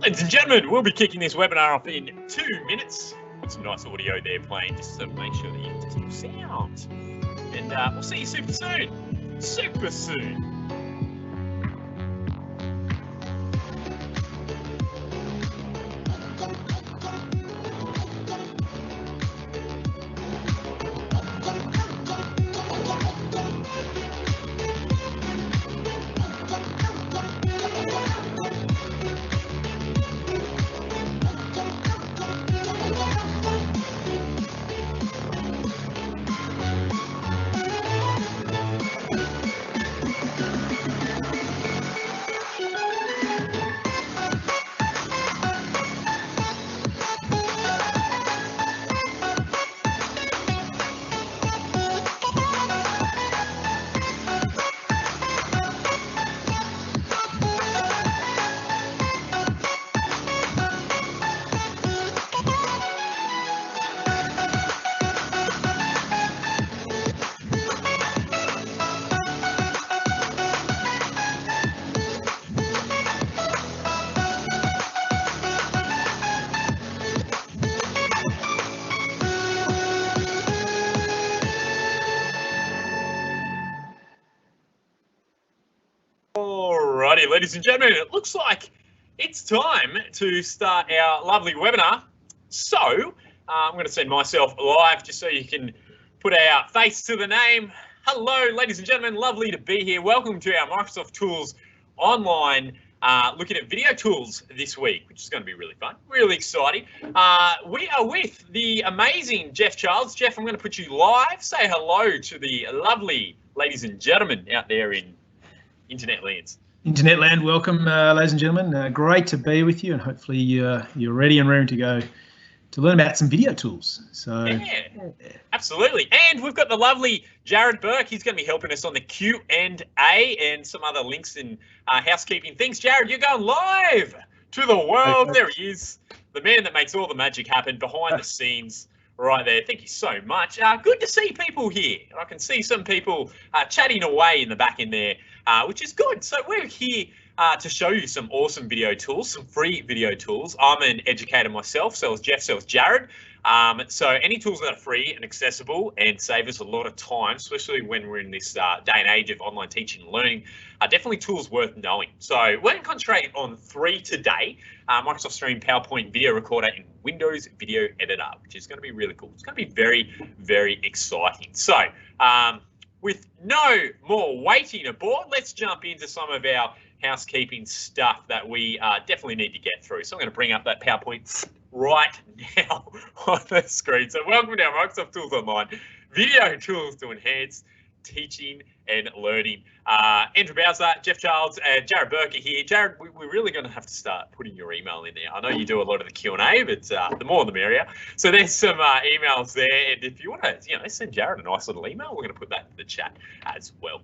Ladies and gentlemen, we'll be kicking this webinar off in 2 minutes with some nice audio there playing just to make sure that you get some sound. And we'll see you super soon. Super soon. Alrighty, ladies and gentlemen, it looks like it's time to start our lovely webinar. So I'm going to send myself live just so you can put our face to the name. Hello, ladies and gentlemen, lovely to be here. Welcome to our Microsoft Tools online looking at video tools this week, which is going to be really fun, really exciting. We are with the amazing Jeff Childs. Jeff, I'm going to put you live. Say hello to the lovely ladies and gentlemen out there in Internet lands. Internet land, welcome, ladies and gentlemen. Great to be with you, and hopefully you're ready and raring to go to learn about some video tools. So yeah, absolutely. And we've got the lovely Jared Burke. He's going to be helping us on the Q&A and some other links and housekeeping things. Jared, you're going live to the world. There he is, the man that makes all the magic happen behind the scenes. Right there. Thank you so much. Good to see people here. I can see some people chatting away in the back in there, which is good. So we're here to show you some awesome video tools, some free video tools. I'm an educator myself, so is Jeff, so is Jared. So any tools that are free and accessible and save us a lot of time, especially when we're in this day and age of online teaching and learning, are definitely tools worth knowing. So we're going to concentrate on 3 today. Microsoft Stream, PowerPoint, Video Recorder, and Windows Video Editor, which is going to be really cool. It's going to be very, very exciting. So with no more waiting aboard, let's jump into some of our housekeeping stuff that we definitely need to get through. So I'm going to bring up that PowerPoint right now on the screen. So welcome to our Microsoft Tools Online video tools to enhance teaching and learning. Andrew Bowser, Jeff Childs, and Jared Burke are here. Jared, we're really going to have to start putting your email in there. I know you do a lot of the Q&A, but the more the merrier. So there's some emails there, and if you want to, send Jared a nice little email, we're going to put that in the chat as well.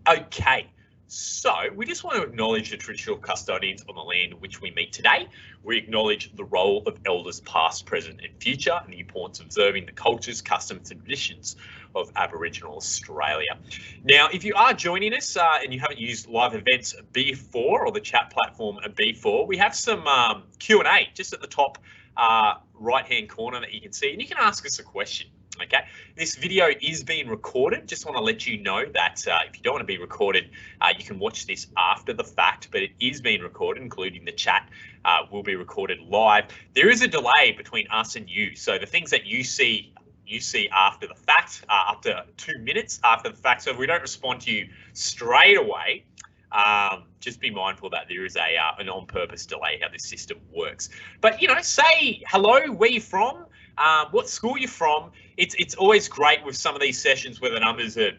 Okay. So we just want to acknowledge the traditional custodians on the land in which we meet today. We acknowledge the role of elders past, present and future and the importance of observing the cultures, customs and traditions of Aboriginal Australia. Now, if you are joining us and you haven't used Live Events before or the chat platform before, we have some Q&A just at the top right-hand corner that you can see, and you can ask us a question. Okay, this video is being recorded. Just want to let you know that if you don't want to be recorded, you can watch this after the fact, but it is being recorded, including the chat will be recorded live. There is a delay between us and you. So the things that you see after the fact, up to 2 minutes after the fact. So if we don't respond to you straight away, just be mindful that there is an on-purpose delay how this system works. But, say hello, where you're from, what school you're from. It's always great with some of these sessions where the numbers are,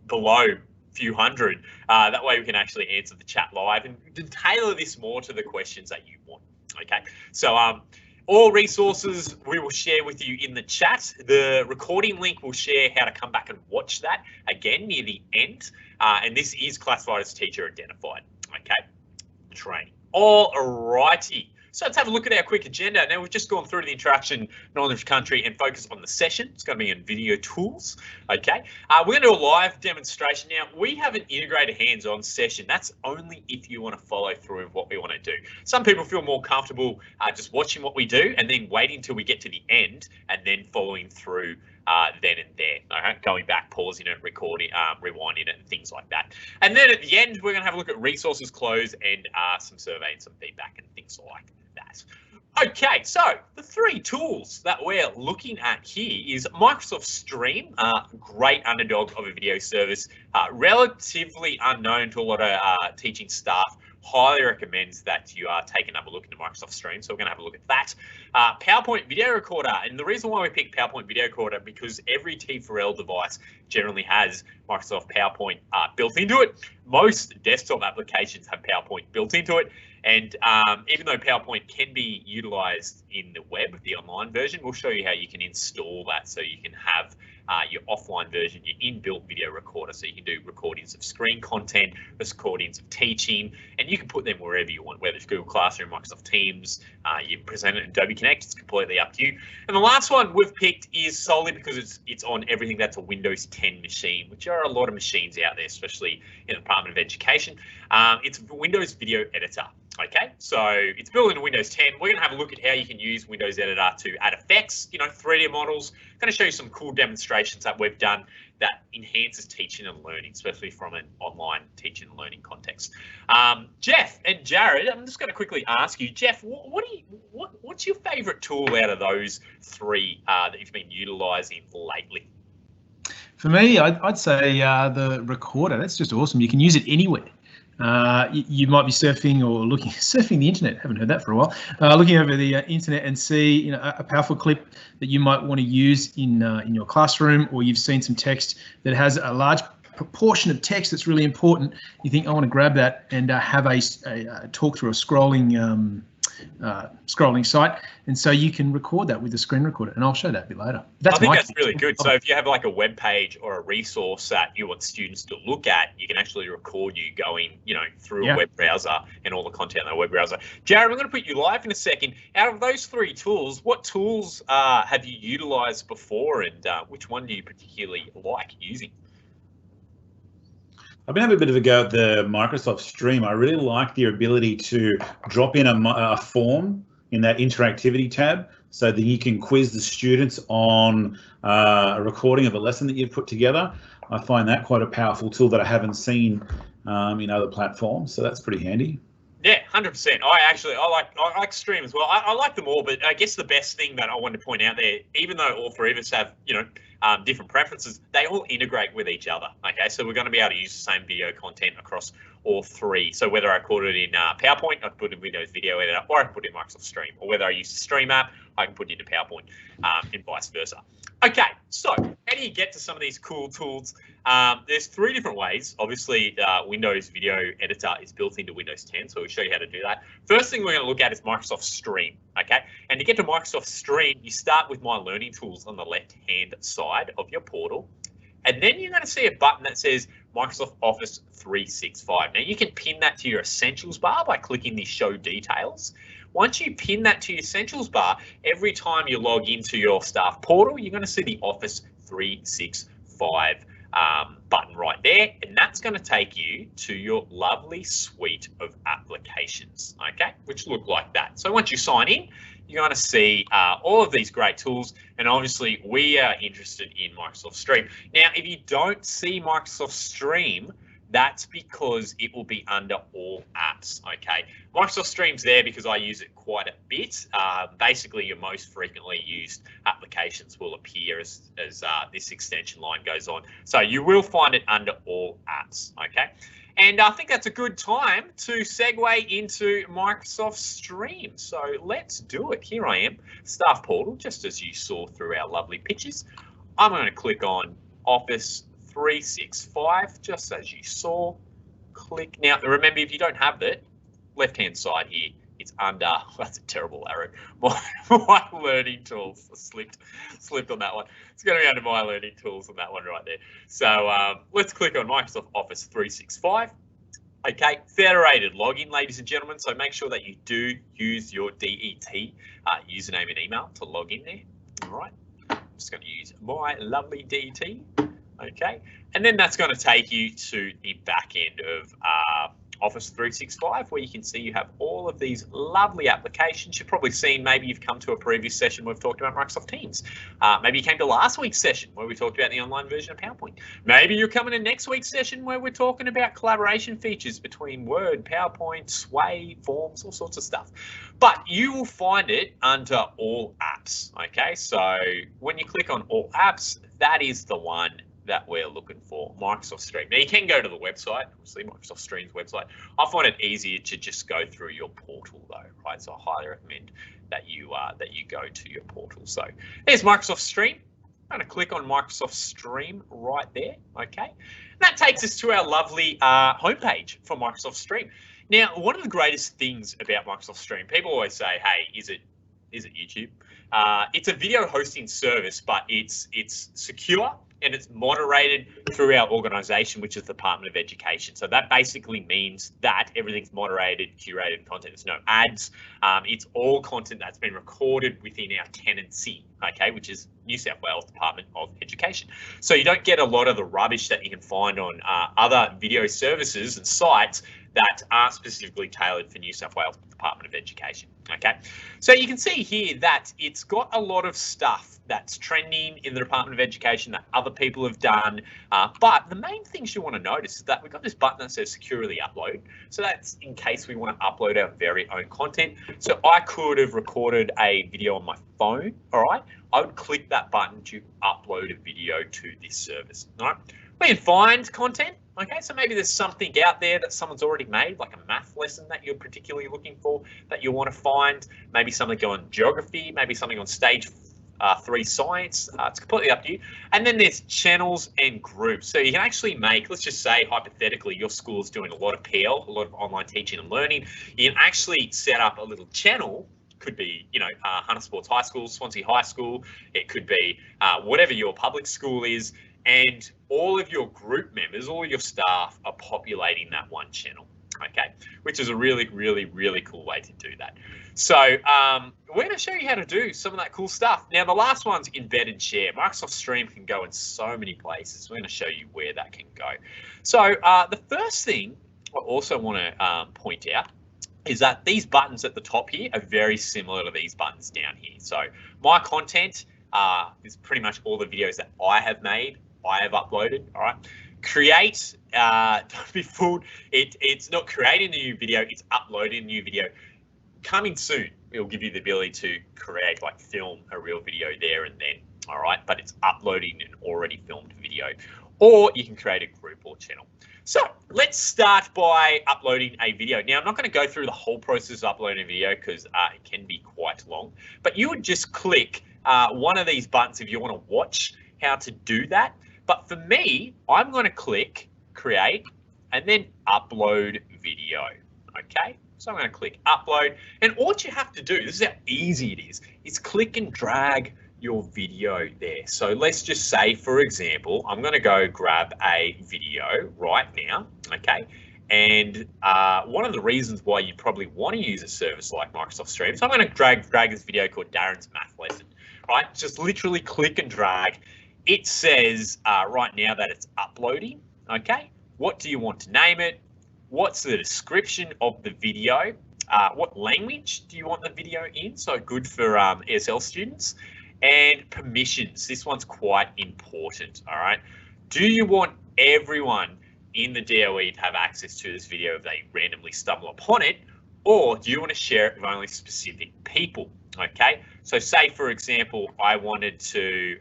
below a few hundred. That way we can actually answer the chat live and tailor this more to the questions that you want. Okay, so all resources we will share with you in the chat. The recording link will share how to come back and watch that again near the end. And this is classified as teacher identified. Okay, training. All righty. So let's have a look at our quick agenda. Now, we've just gone through the introduction, knowledge country, and focus on the session. It's going to be in video tools. Okay. We're going to do a live demonstration. Now, we have an integrated hands-on session. That's only if you want to follow through with what we want to do. Some people feel more comfortable just watching what we do and then waiting till we get to the end and then following through then and there, okay? Going back, pausing it, recording, rewinding it, and things like that. And then at the end, we're going to have a look at resources close and some survey and some feedback and things like that. Okay, so the three tools that we're looking at here is Microsoft Stream, great underdog of a video service, relatively unknown to a lot of teaching staff. Highly recommends that you are taking up a look into Microsoft Stream. So we're going to have a look at that. PowerPoint Video Recorder. And the reason why we picked PowerPoint Video Recorder, because every T4L device generally has Microsoft PowerPoint built into it. Most desktop applications have PowerPoint built into it. And even though PowerPoint can be utilized in the web, the online version, we'll show you how you can install that so you can have your offline version, your inbuilt video recorder, so you can do recordings of screen content, recordings of teaching, and you can put them wherever you want, whether it's Google Classroom, Microsoft Teams, you present it in Adobe Connect, it's completely up to you. And the last one we've picked is solely because it's on everything that's a Windows 10 machine, which are a lot of machines out there, especially in the Department of Education. It's a Windows Video Editor. Okay, so it's built into Windows 10. We're going to have a look at how you can use Windows Editor to add effects, 3D models. Going to show you some cool demonstrations that we've done that enhances teaching and learning, especially from an online teaching and learning context. Jeff and Jared, I'm just going to quickly ask you, Jeff, what's your favourite tool out of those three that you've been utilising lately? For me, I'd say the recorder. That's just awesome. You can use it anywhere. You might be surfing or surfing the internet. Haven't heard that for a while. Looking over the internet and see a powerful clip that you might want to use in your classroom, or you've seen some text that has a large proportion of text that's really important. You think, I want to grab that and have a talk through a scrolling site, and so you can record that with the screen recorder, and I'll show that a bit later. I think that's really good. So if you have like a web page or a resource that you want students to look at, you can actually record you going, through a web browser and all the content on the web browser. Jared, I'm going to put you live in a second. Out of those three tools, what tools have you utilized before, and which one do you particularly like using? I've been having a bit of a go at the Microsoft Stream. I really like the ability to drop in a form in that interactivity tab so that you can quiz the students on a recording of a lesson that you've put together. I find that quite a powerful tool that I haven't seen in other platforms, so that's pretty handy. Yeah, 100%. I like Stream as well. I like them all, but I guess the best thing that I wanted to point out there, even though all three of us have, different preferences, they all integrate with each other. Okay, so we're going to be able to use the same video content across all three. So whether I record it in PowerPoint, I can put it in Windows Video Editor, or I can put it in Microsoft Stream, or whether I use the Stream app, I can put it into PowerPoint, and vice versa. Okay, so how do you get to some of these cool tools? There's three different ways. Obviously, Windows Video Editor is built into Windows 10, so we'll show you how to do that. First thing we're going to look at is Microsoft Stream, okay? And to get to Microsoft Stream, you start with My Learning Tools on the left-hand side of your portal, and then you're going to see a button that says Microsoft Office 365. Now, you can pin that to your Essentials bar by clicking the Show Details. Once you pin that to your Essentials bar, every time you log into your staff portal, you're going to see the Office 365 button right there, and that's going to take you to your lovely suite of applications, okay, which look like that. So once you sign in, you're going to see all of these great tools, and obviously we are interested in Microsoft Stream. Now, if you don't see Microsoft Stream, that's because it will be under all apps, okay? Microsoft Stream's there because I use it quite a bit. Basically, your most frequently used applications will appear as this extension line goes on. So you will find it under all apps, okay? And I think that's a good time to segue into Microsoft Stream. So let's do it. Here I am, Staff Portal, just as you saw through our lovely pictures. I'm going to click on Office 365, just as you saw. Click. Now, remember, if you don't have that, left-hand side here, it's under, that's a terrible arrow, My Learning Tools. Slipped on that one. It's going to be under My Learning Tools on that one right there. So let's click on Microsoft Office 365. Okay, federated login, ladies and gentlemen. So make sure that you do use your DET username and email to log in there. All right, I'm just going to use my lovely DET. Okay, and then that's going to take you to the back end of Office 365, where you can see you have all of these lovely applications. You've probably seen, maybe you've come to a previous session where we've talked about Microsoft Teams. Maybe you came to last week's session where we talked about the online version of PowerPoint. Maybe you're coming to next week's session where we're talking about collaboration features between Word, PowerPoint, Sway, Forms, all sorts of stuff. But you will find it under All Apps. Okay, so when you click on All Apps, that is the one that we're looking for, Microsoft Stream. Now you can go to the website, obviously Microsoft Stream's website. I find it easier to just go through your portal though, right? So I highly recommend that you go to your portal. So there's Microsoft Stream. I'm going to click on Microsoft Stream right there, okay? And that takes us to our lovely homepage for Microsoft Stream. Now, one of the greatest things about Microsoft Stream, people always say, hey, is it YouTube? It's a video hosting service, but it's secure and it's moderated through our organization, which is the Department of Education. So that basically means that everything's moderated, curated content. There's no ads. It's all content that's been recorded within our tenancy, okay, which is New South Wales Department of Education. So you don't get a lot of the rubbish that you can find on other video services and sites that aren't specifically tailored for New South Wales Department of Education, okay? So you can see here that it's got a lot of stuff that's trending in the Department of Education that other people have done, but the main things you want to notice is that we've got this button that says securely upload. So that's in case we want to upload our very own content. So I could have recorded a video on my phone, all right? I would click that button to upload a video to this service, all right? We can find content. Okay, so maybe there's something out there that someone's already made, like a math lesson that you're particularly looking for, that you want to find, maybe something on geography, maybe something on stage 3 science. It's completely up to you. And then there's channels and groups. So you can actually make, let's just say hypothetically, your school is doing a lot of PL, a lot of online teaching and learning. You can actually set up a little channel. Could be, you know, Hunter Sports High School, Swansea High School. It could be whatever your public school is. And all of your group members, all of your staff are populating that one channel, okay? Which is a really, really, really cool way to do that. So we're going to show you how to do some of that cool stuff. Now, the last one's embed and share. Microsoft Stream can go in so many places. We're going to show you where that can go. So the first thing I also want to point out is that these buttons at the top here are very similar to these buttons down here. So my content is pretty much all the videos that I have made. I have uploaded, all right? Create, don't be fooled. It's not creating a new video, it's uploading a new video. Coming soon, it'll give you the ability to create, like film a real video there and then, all right? But it's uploading an already filmed video. Or you can create a group or channel. So let's start by uploading a video. Now, I'm not going to go through the whole process of uploading a video because it can be quite long, but you would just click one of these buttons if you want to watch how to do that. But for me, I'm going to click create and then upload video, okay? So I'm going to click upload, and all you have to do, this is how easy it is click and drag your video there. So let's just say, for example, I'm going to go grab a video right now, okay? And one of the reasons why you probably want to use a service like Microsoft Stream, so I'm going to drag this video called Darren's Math Lesson, right? Just literally click and drag. It says right now that it's uploading, okay? What do you want to name it? What's the description of the video? What language do you want the video in? So good for ESL students. And permissions, this one's quite important, all right? Do you want everyone in the DOE to have access to this video if they randomly stumble upon it? Or do you want to share it with only specific people? Okay, so say for example, I wanted to,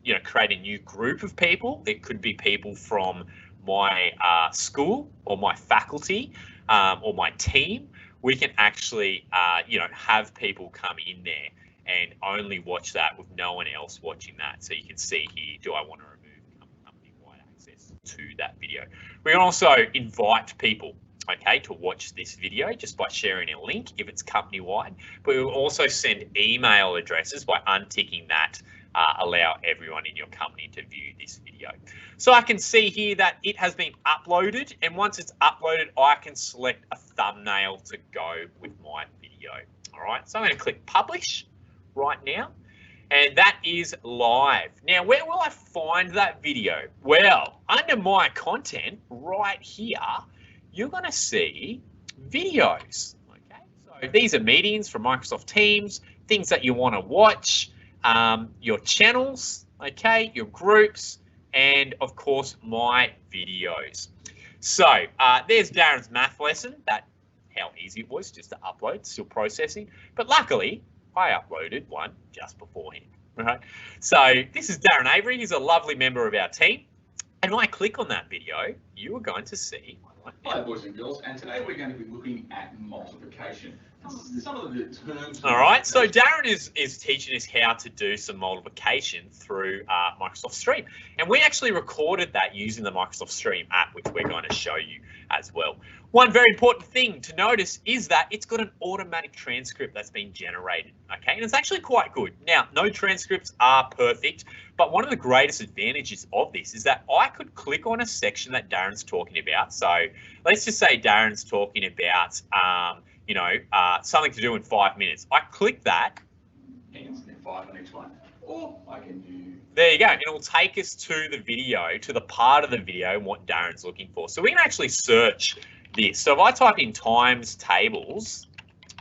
you know, create a new group of people. It could be people from my school or my faculty or my team. We can actually, you know, have people come in there and only watch that with no one else watching that. So you can see here, do I want to remove company-wide access to that video? We can also invite people, okay, to watch this video just by sharing a link if it's company-wide. But we'll also send email addresses by unticking that allow everyone in your company to view this video. So I can see here that it has been uploaded, and once it's uploaded, I can select a thumbnail to go with my video. All right, so I'm going to click publish right now, and that is live. Now, where will I find that video? Well, under my content right here, you're going to see videos. Okay, so these are meetings from Microsoft Teams, things that you want to watch, your channels, okay, your groups, and of course my videos. So there's Darren's math lesson, that how easy it was just to upload, still processing, but luckily I uploaded one just beforehand. Right, so this is Darren Avery. He's a lovely member of our team, and when I click on that video, you are going to see. Hi, boys and girls, and today we're going to be looking at multiplication. Some of the terms. All right, so Darren is teaching us how to do some multiplication through Microsoft Stream, and we actually recorded that using the Microsoft Stream app, which we're going to show you as well. One very important thing to notice is that it's got an automatic transcript that's been generated, okay, and it's actually quite good. Now, no transcripts are perfect, but one of the greatest advantages of this is that I could click on a section that Darren's talking about. So let's just say Darren's talking about something to do in 5 minutes. I click that. And 5 on each one. Or I can do. There you go. And it'll take us to the video, to the part of the video and what Darren's looking for. So we can actually search this. So if I type in times tables,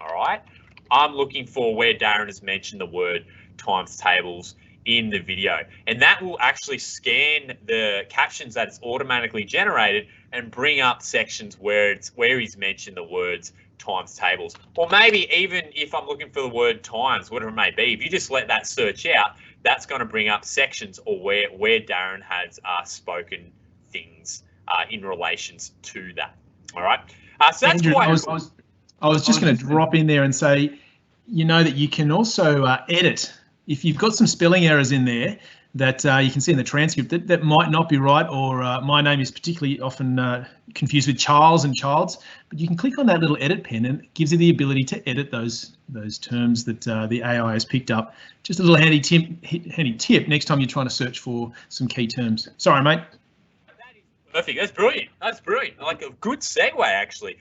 all right, I'm looking for where Darren has mentioned the word times tables in the video. And that will actually scan the captions that it's automatically generated and bring up sections where he's mentioned the words times tables. Or maybe even if I'm looking for the word times, whatever it may be, if you just let that search out, that's going to bring up sections or where Darren has spoken things in relations to that. All right. So that's Andrew, quite. I was just going to drop in there and say, you know, that you can also edit. If you've got some spelling errors in there that you can see in the transcript that might not be right, or my name is particularly often confused with Charles and Childs, but you can click on that little edit pen and it gives you the ability to edit those terms that the AI has picked up. Just a little handy tip next time you're trying to search for some key terms. Sorry, mate. That is perfect. That's brilliant. That's brilliant. Like a good segue, actually.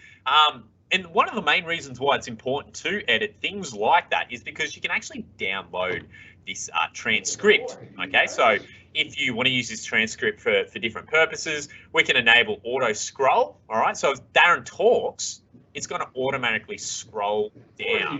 And one of the main reasons why it's important to edit things like that is because you can actually download this transcript. Okay, so if you want to use this transcript for different purposes, we can enable auto scroll. All right, so if Darren talks, it's going to automatically scroll down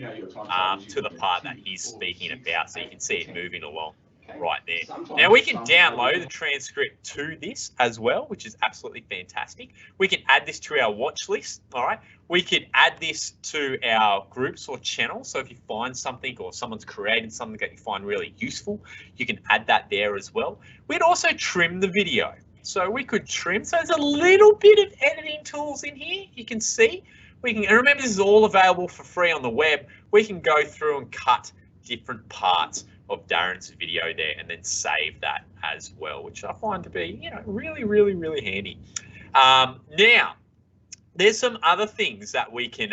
to the part that he's speaking about, so you can see it moving along right there. Now we can download the transcript to this as well, which is absolutely fantastic. We can add this to our watch list. All right, we could add this to our groups or channels. So if you find something or someone's created something that you find really useful, you can add that there as well. We'd also trim the video. So we could trim. So there's a little bit of editing tools in here. You can see we can, and remember this is all available for free on the web. We can go through and cut different parts of Darren's video there and then save that as well, which I find to be, you know, really, really, really handy. Now, there's some other things that we can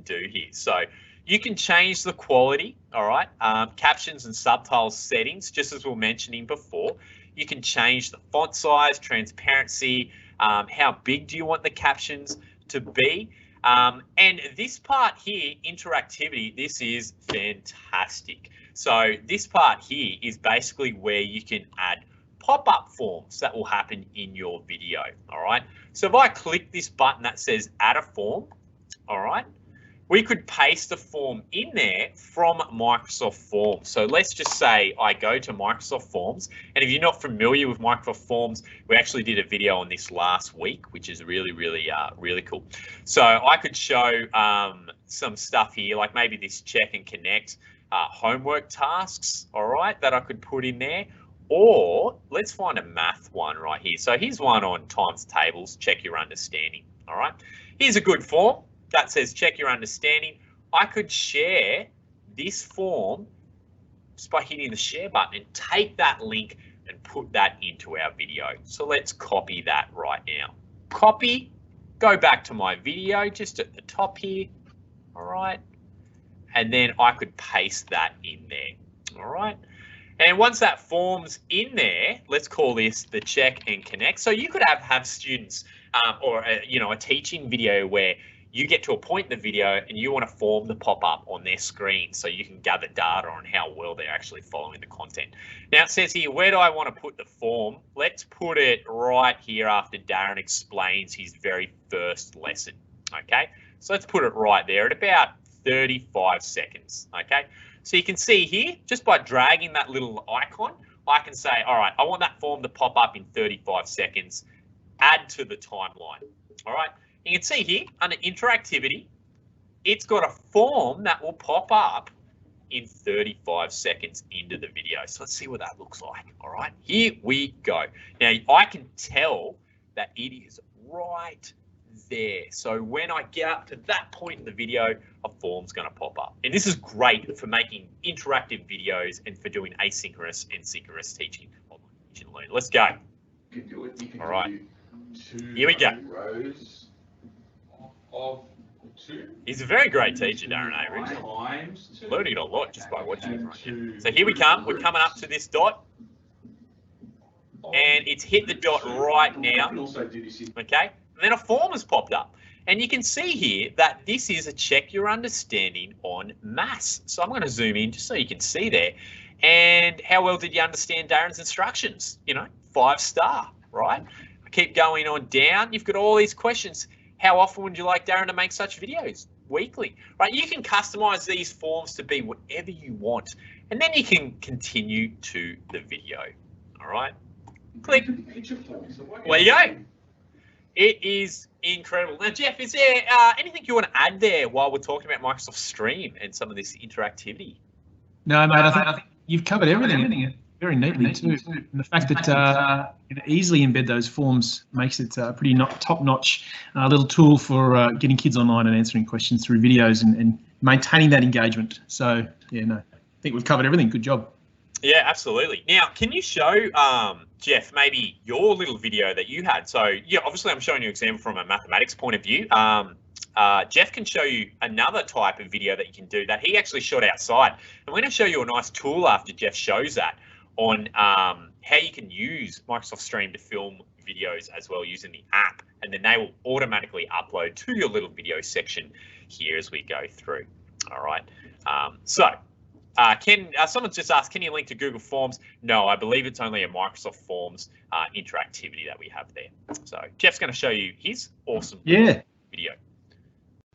do here. So you can change the quality, all right, captions and subtitles settings, just as we were mentioning before. You can change the font size, transparency, how big do you want the captions to be. And this part here, interactivity, this is fantastic. So this part here is basically where you can add pop-up forms that will happen in your video, all right? So if I click this button that says add a form, all right, we could paste a form in there from Microsoft Forms. So let's just say I go to Microsoft Forms, and if you're not familiar with Microsoft Forms, we actually did a video on this last week, which is really, really, really cool. So I could show some stuff here, like maybe this check and connect homework tasks, all right, that I could put in there. Or let's find a math one right here. So here's one on times tables, check your understanding, all right? Here's a good form that says check your understanding. I could share this form just by hitting the share button and take that link and put that into our video. So let's copy that right now. Copy, go back to my video just at the top here, all right? And then I could paste that in there, all right? And once that form's in there, let's call this the check and connect. So you could have students or a teaching video where you get to a point in the video and you want a form to pop up on their screen so you can gather data on how well they're actually following the content. Now it says here, where do I want to put the form? Let's put it right here after Darren explains his very first lesson. Okay, so let's put it right there at about 35 seconds. Okay, so you can see here, just by dragging that little icon, I can say, all right, I want that form to pop up in 35 seconds, add to the timeline. All right. You can see here under interactivity, it's got a form that will pop up in 35 seconds into the video. So let's see what that looks like. All right, here we go. Now I can tell that it is right there. So when I get up to that point in the video, a form's going to pop up. And this is great for making interactive videos and for doing asynchronous and synchronous teaching. Let's go. You can do it. You can all right. Do here we go. Rows of 2. He's a very great teacher, Darren Avery. Learning a lot just by watching him right now. So here we come. We're coming up to this dot. And it's hit the dot right now. Okay. And then a form has popped up. And you can see here that this is a check your understanding on maths. So I'm going to zoom in just so you can see there. And how well did you understand Darren's instructions? 5-star, right? I keep going on down. You've got all these questions. How often would you like Darren to make such videos? Weekly, right? You can customize these forms to be whatever you want, and then you can continue to the video. All right, click. There you go. It is incredible. Now, Jeff, is there anything you want to add there while we're talking about Microsoft Stream and some of this interactivity? No, mate, I think you've covered everything. Very neatly too, and the fact that you can easily embed those forms makes it a pretty top-notch little tool for getting kids online and answering questions through videos and maintaining that engagement. So yeah, no, I think we've covered everything. Good job. Yeah, absolutely. Now, can you show Jeff maybe your little video that you had? So yeah, obviously I'm showing you an example from a mathematics point of view. Jeff can show you another type of video that you can do that he actually shot outside. And we're going to show you a nice tool after Jeff shows that on how you can use Microsoft Stream to film videos as well using the app, and then they will automatically upload to your little video section here as we go through. All right. Someone's just asked, can you link to Google Forms? No, I believe it's only a Microsoft Forms interactivity that we have there. So Jeff's going to show you his awesome video.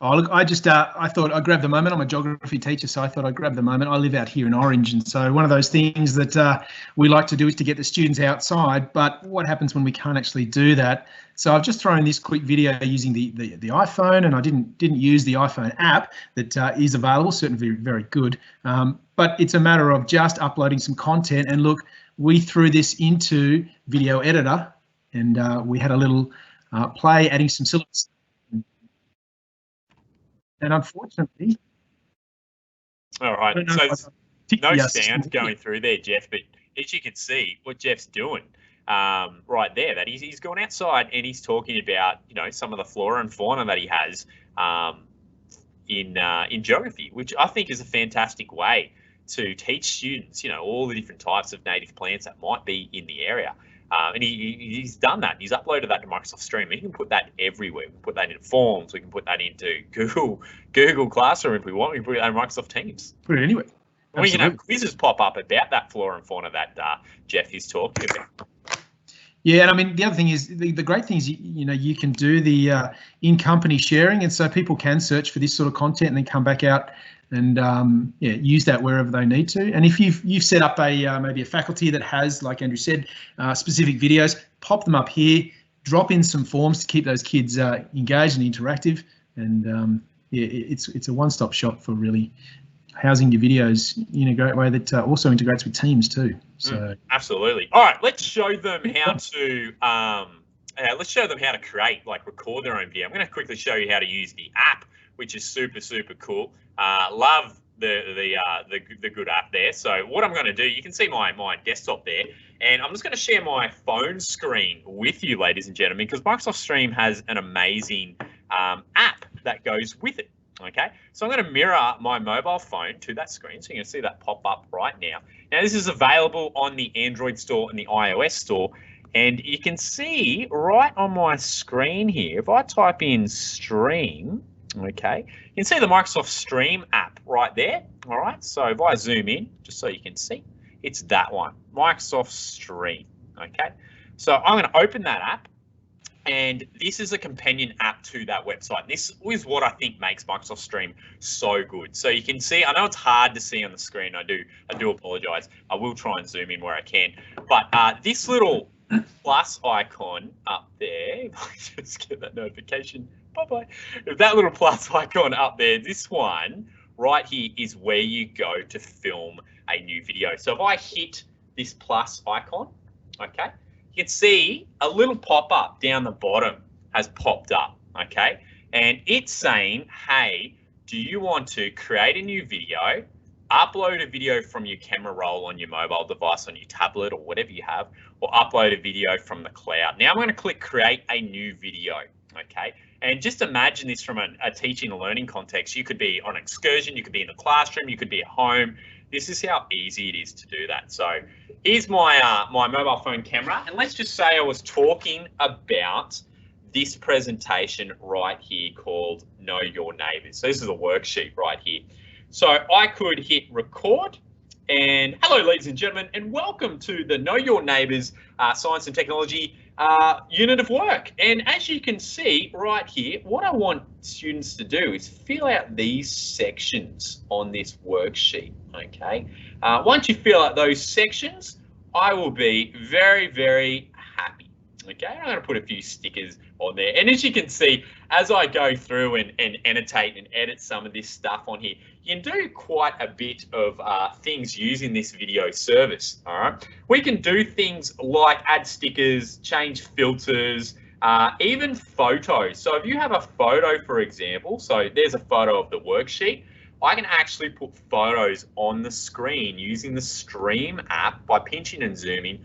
Oh, look, I thought I'd grab the moment. I'm a geography teacher, so I thought I'd grab the moment. I live out here in Orange, and so one of those things that we like to do is to get the students outside, but what happens when we can't actually do that? So I've just thrown this quick video using the iPhone, and I didn't use the iPhone app that is available, certainly very good, but it's a matter of just uploading some content, and look, we threw this into Video Editor, and we had a little play adding some syllabus. And unfortunately, all right. So no sound going through there, Jeff. But as you can see, what Jeff's doing right there, that he's gone outside and he's talking about some of the flora and fauna that he has in geography, which I think is a fantastic way to teach students, all the different types of native plants that might be in the area. And he's done that. He's uploaded that to Microsoft Stream. We can put that everywhere. We can put that in Forms. We can put that into Google Classroom if we want. We can put it in Microsoft Teams. Put it anywhere. We can have quizzes pop up about that flora and fauna that Jeff is talking about. Yeah, and I mean the other thing is the great thing is you can do the in-company sharing, and so people can search for this sort of content and then come back out and use that wherever they need to. And if you've set up maybe a faculty that has, like Andrew said, specific videos, pop them up here, drop in some forms to keep those kids engaged and interactive, and it's a one-stop shop for really housing your videos in a great way that also integrates with Teams too. So absolutely. All right, let's show them how to create, record their own video. I'm going to quickly show you how to use the app, which is super cool. Love the good app there. So what I'm going to do, you can see my desktop there, and I'm just going to share my phone screen with you, ladies and gentlemen, because Microsoft Stream has an amazing app that goes with it. Okay, so I'm going to mirror my mobile phone to that screen. So you're going to see that pop up right now. Now this is available on the Android store and the iOS store. And you can see right on my screen here, if I type in Stream, okay, you can see the Microsoft Stream app right there. All right, so if I zoom in, just so you can see, it's that one, Microsoft Stream. Okay, so I'm going to open that app. And this is a companion app to that website. This is what I think makes Microsoft Stream so good. So you can see, I know it's hard to see on the screen. I do apologize. I will try and zoom in where I can. But this little plus icon up there, if I just get that notification, bye-bye. If that little plus icon up there, this one right here is where you go to film a new video. So if I hit this plus icon, okay, you can see a little pop-up down the bottom has popped up, okay? And it's saying, hey, do you want to create a new video, upload a video from your camera roll on your mobile device, on your tablet or whatever you have, or upload a video from the cloud? Now I'm going to click create a new video, okay? And just imagine this from a teaching and learning context. You could be on an excursion, you could be in the classroom, you could be at home. This is how easy it is to do that. So here's my my mobile phone camera, and let's just say I was talking about this presentation right here called Know Your Neighbours. So this is a worksheet right here. So I could hit record, and hello, ladies and gentlemen, and welcome to the Know Your Neighbours Science and Technology unit of work. And as you can see right here, what I want students to do is fill out these sections on this worksheet, okay? Once you fill out those sections, I will be very, very happy, okay? I'm going to put a few stickers on there. And as you can see, as I go through and annotate and edit some of this stuff on here, you can do quite a bit of things using this video service, all right? We can do things like add stickers, change filters, even photos. So if you have a photo, for example, so there's a photo of the worksheet, I can actually put photos on the screen using the Stream app by pinching and zooming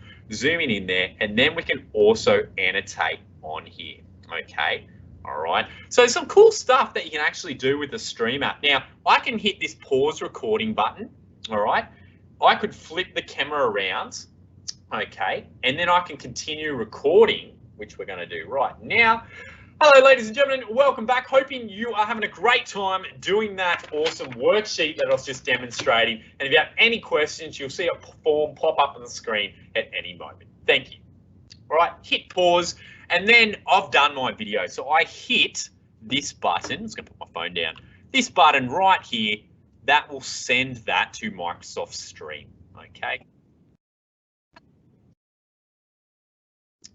in there, and then we can also annotate on here, okay? All right, so there's some cool stuff that you can actually do with the Stream app. Now, I can hit this pause recording button, all right? I could flip the camera around, okay? And then I can continue recording, which we're gonna do right now. Hello, ladies and gentlemen, welcome back. Hoping you are having a great time doing that awesome worksheet that I was just demonstrating. And if you have any questions, you'll see a form pop up on the screen at any moment. Thank you. All right, hit pause. And then I've done my video. So I hit this button. I'm just going to put my phone down. This button right here, that will send that to Microsoft Stream. Okay.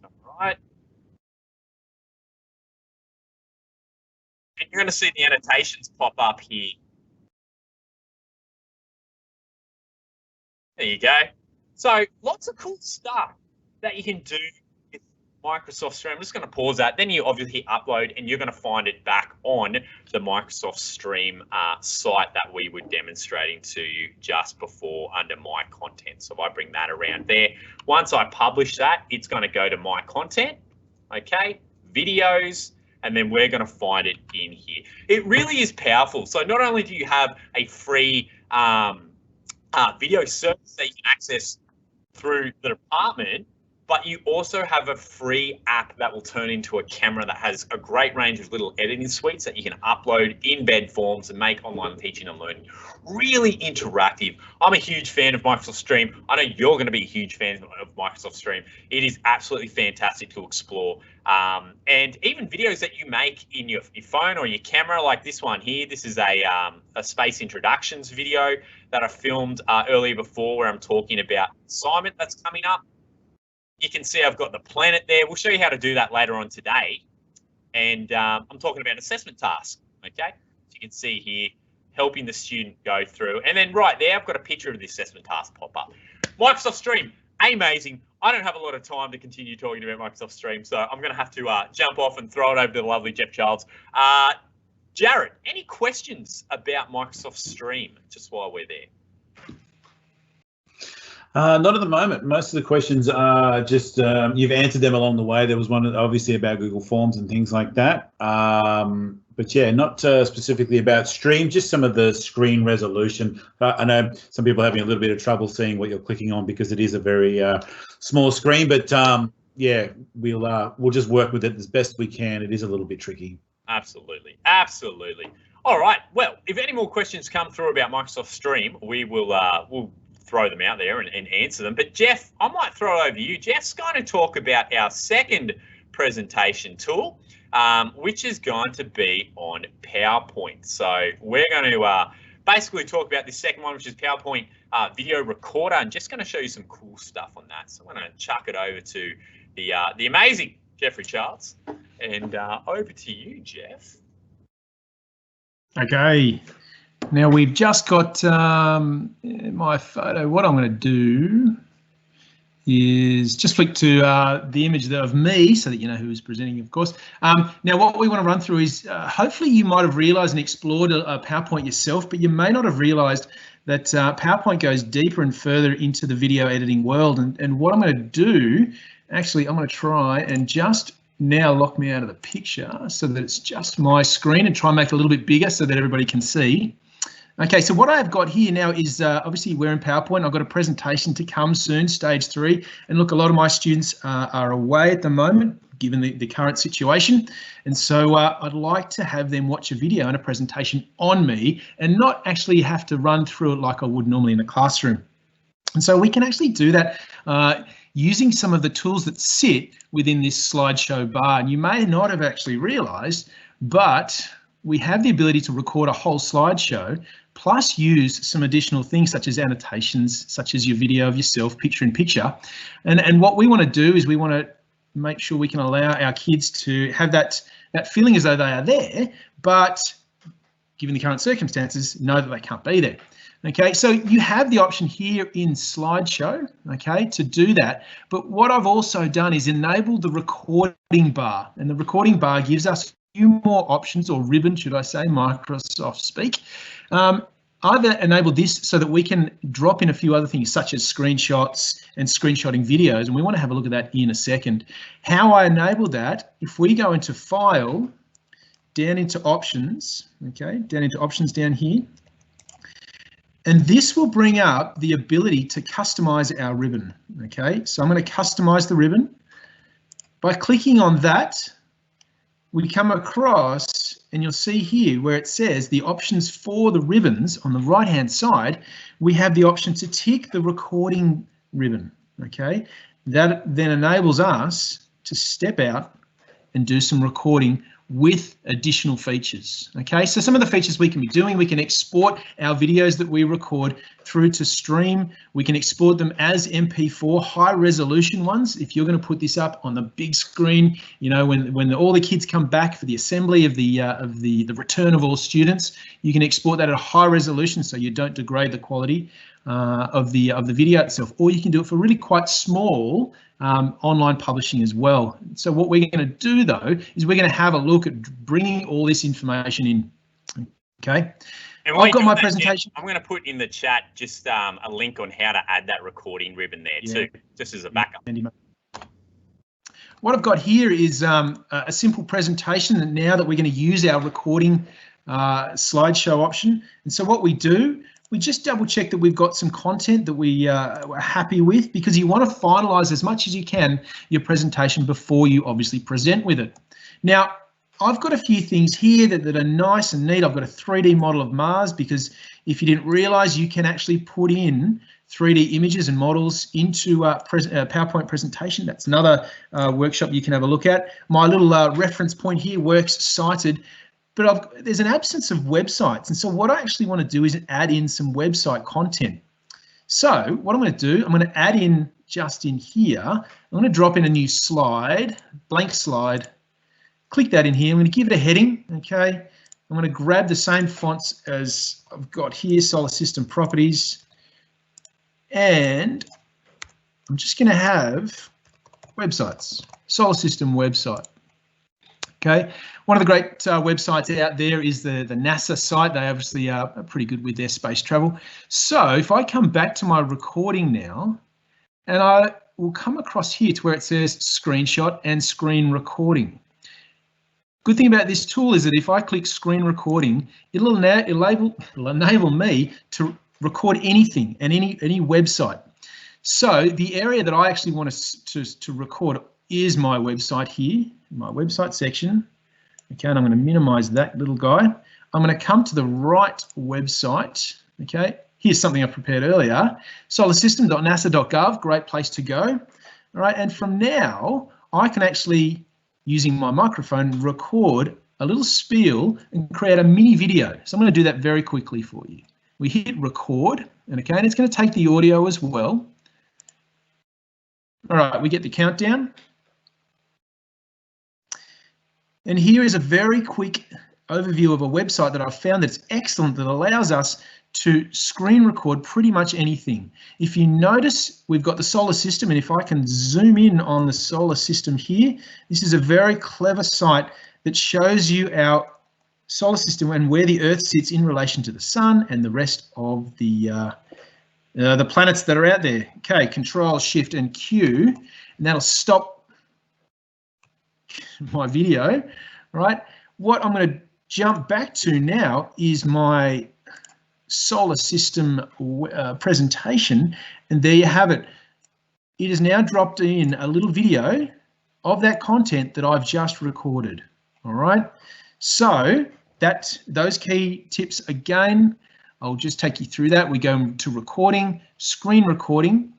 All right. And you're going to see the annotations pop up here. There you go. So lots of cool stuff that you can do with Microsoft Stream. I'm just going to pause that. Then you obviously hit upload, and you're going to find it back on the Microsoft Stream site that we were demonstrating to you just before under My Content. So if I bring that around there, once I publish that, it's going to go to My Content, okay, videos, and then we're going to find it in here. It really is powerful. So not only do you have a free video service that you can access through the department, but you also have a free app that will turn into a camera that has a great range of little editing suites that you can upload, embed forms, and make online teaching and learning really interactive. I'm a huge fan of Microsoft Stream. I know you're going to be a huge fan of Microsoft Stream. It is absolutely fantastic to explore. And even videos that you make in your phone or your camera, like this one here. This is a space introductions video that I filmed earlier before, where I'm talking about assignment that's coming up. You can see I've got the planet there. We'll show you how to do that later on today. And I'm talking about assessment tasks, okay? So you can see here, helping the student go through. And then right there, I've got a picture of the assessment task pop up. Microsoft Stream, amazing. I don't have a lot of time to continue talking about Microsoft Stream, so I'm going to have to jump off and throw it over to the lovely Jeff Childs. Jared, any questions about Microsoft Stream, just while we're there? Not at the moment. Most of the questions are just, you've answered them along the way. There was one obviously about Google Forms and things like that. But But yeah, not specifically about stream, just some of the screen resolution. I know some people are having a little bit of trouble seeing what you're clicking on because it is a very small screen, but yeah, we'll just work with it as best we can. It is a little bit tricky. Absolutely, absolutely. All right. Well, if any more questions come through about Microsoft Stream, we will we'll throw them out there and answer them. But Jeff, I might throw it over to you. Jeff's going to talk about our second presentation tool, which is going to be on PowerPoint. So we're going to basically talk about this second one, which is PowerPoint Video Recorder, and just going to show you some cool stuff on that. So I'm going to chuck it over to the amazing Jeffrey Charles, and over to you, Jeff. Okay, now we've just got my photo. What I'm going to do is just flick to the image of me so that you know who's presenting, of course. Now what we want to run through is hopefully you might have realised and explored a PowerPoint yourself, but you may not have realised that PowerPoint goes deeper and further into the video editing world. And what I'm going to do, actually, I'm going to try and just now lock me out of the picture so that it's just my screen and try and make it a little bit bigger so that everybody can see. Okay, so what I've got here now is obviously we're in PowerPoint. I've got a presentation to come soon, stage 3. And look, a lot of my students are away at the moment, given the current situation. And so I'd like to have them watch a video and a presentation on me and not actually have to run through it like I would normally in a classroom. And so we can actually do that using some of the tools that sit within this slideshow bar. And you may not have actually realised, but we have the ability to record a whole slideshow, plus use some additional things such as annotations, such as your video of yourself, picture in picture. And what we want to do is we want to make sure we can allow our kids to have that feeling as though they are there, but given the current circumstances, know that they can't be there. Okay, so you have the option here in slideshow, okay, to do that. But what I've also done is enable the recording bar, and the recording bar gives us a few more options, or ribbon, should I say, Microsoft speak. I've enabled this so that we can drop in a few other things such as screenshots and screenshotting videos, and we want to have a look at that in a second. How I enable that, if we go into File, down into Options, okay, down into Options down here, and this will bring up the ability to customize our ribbon. Okay, so I'm going to customize the ribbon. By clicking on that, we come across and you'll see here where it says the options for the ribbons on the right hand side, we have the option to tick the recording ribbon. Okay, that then enables us to step out and do some recording with additional features. Okay, so some of the features we can be doing, we can export our videos that we record through to Stream. We can export them as MP4 high resolution ones. If you're going to put this up on the big screen, you know, when all the kids come back for the assembly of the return of all students, you can export that at a high resolution so you don't degrade the quality of the video itself, or you can do it for really quite small online publishing as well. So what we're going to do though is we're going to have a look at bringing all this information in. Okay, and I've got my presentation. I'm going to put in the chat just a link on how to add that recording ribbon there too, just as a backup. What I've got here is a simple presentation, and now that we're going to use our recording slideshow option. And so what we do, we just double check that we've got some content that we're happy with, because you want to finalize as much as you can your presentation before you obviously present with it. Now, I've got a few things here that are nice and neat. I've got a 3D model of Mars, because if you didn't realize, you can actually put in 3D images and models into PowerPoint presentation. That's another workshop you can have a look at. My little reference point here, Works Cited. But there's an absence of websites. And so what I actually want to do is add in some website content. So what I'm going to do, I'm going to add in just in here, I'm going to drop in a new slide, blank slide, click that in here. I'm going to give it a heading. Okay. I'm going to grab the same fonts as I've got here, Solar System Properties. And I'm just going to have websites, Solar System website. Okay, one of the great websites out there is the NASA site. They obviously are pretty good with their space travel. So if I come back to my recording now, and I will come across here to where it says screenshot and screen recording. Good thing about this tool is that if I click screen recording, it'll enable me to record anything and any website. So the area that I actually want to record is my website here, my website section. Okay, and I'm going to minimize that little guy. I'm going to come to the right website. Okay, here's something I prepared earlier. Solarsystem.nasa.gov, great place to go. All right, and from now I can actually, using my microphone, record a little spiel and create a mini video. So I'm going to do that very quickly for you. We hit record, and okay, and it's going to take the audio as well. All right, we get the countdown. And here is a very quick overview of a website that I've found that's excellent, that allows us to screen record pretty much anything. If you notice, we've got the solar system, and if I can zoom in on the solar system here, this is a very clever site that shows you our solar system and where the Earth sits in relation to the sun and the rest of the planets that are out there. Okay, Control, Shift, and Q, and that'll stop my video. Right, what I'm going to jump back to now is my solar system presentation, and there you have it. It has now dropped in a little video of that content that I've just recorded. All right, so those key tips again, I'll just take you through that. We go to recording, screen recording,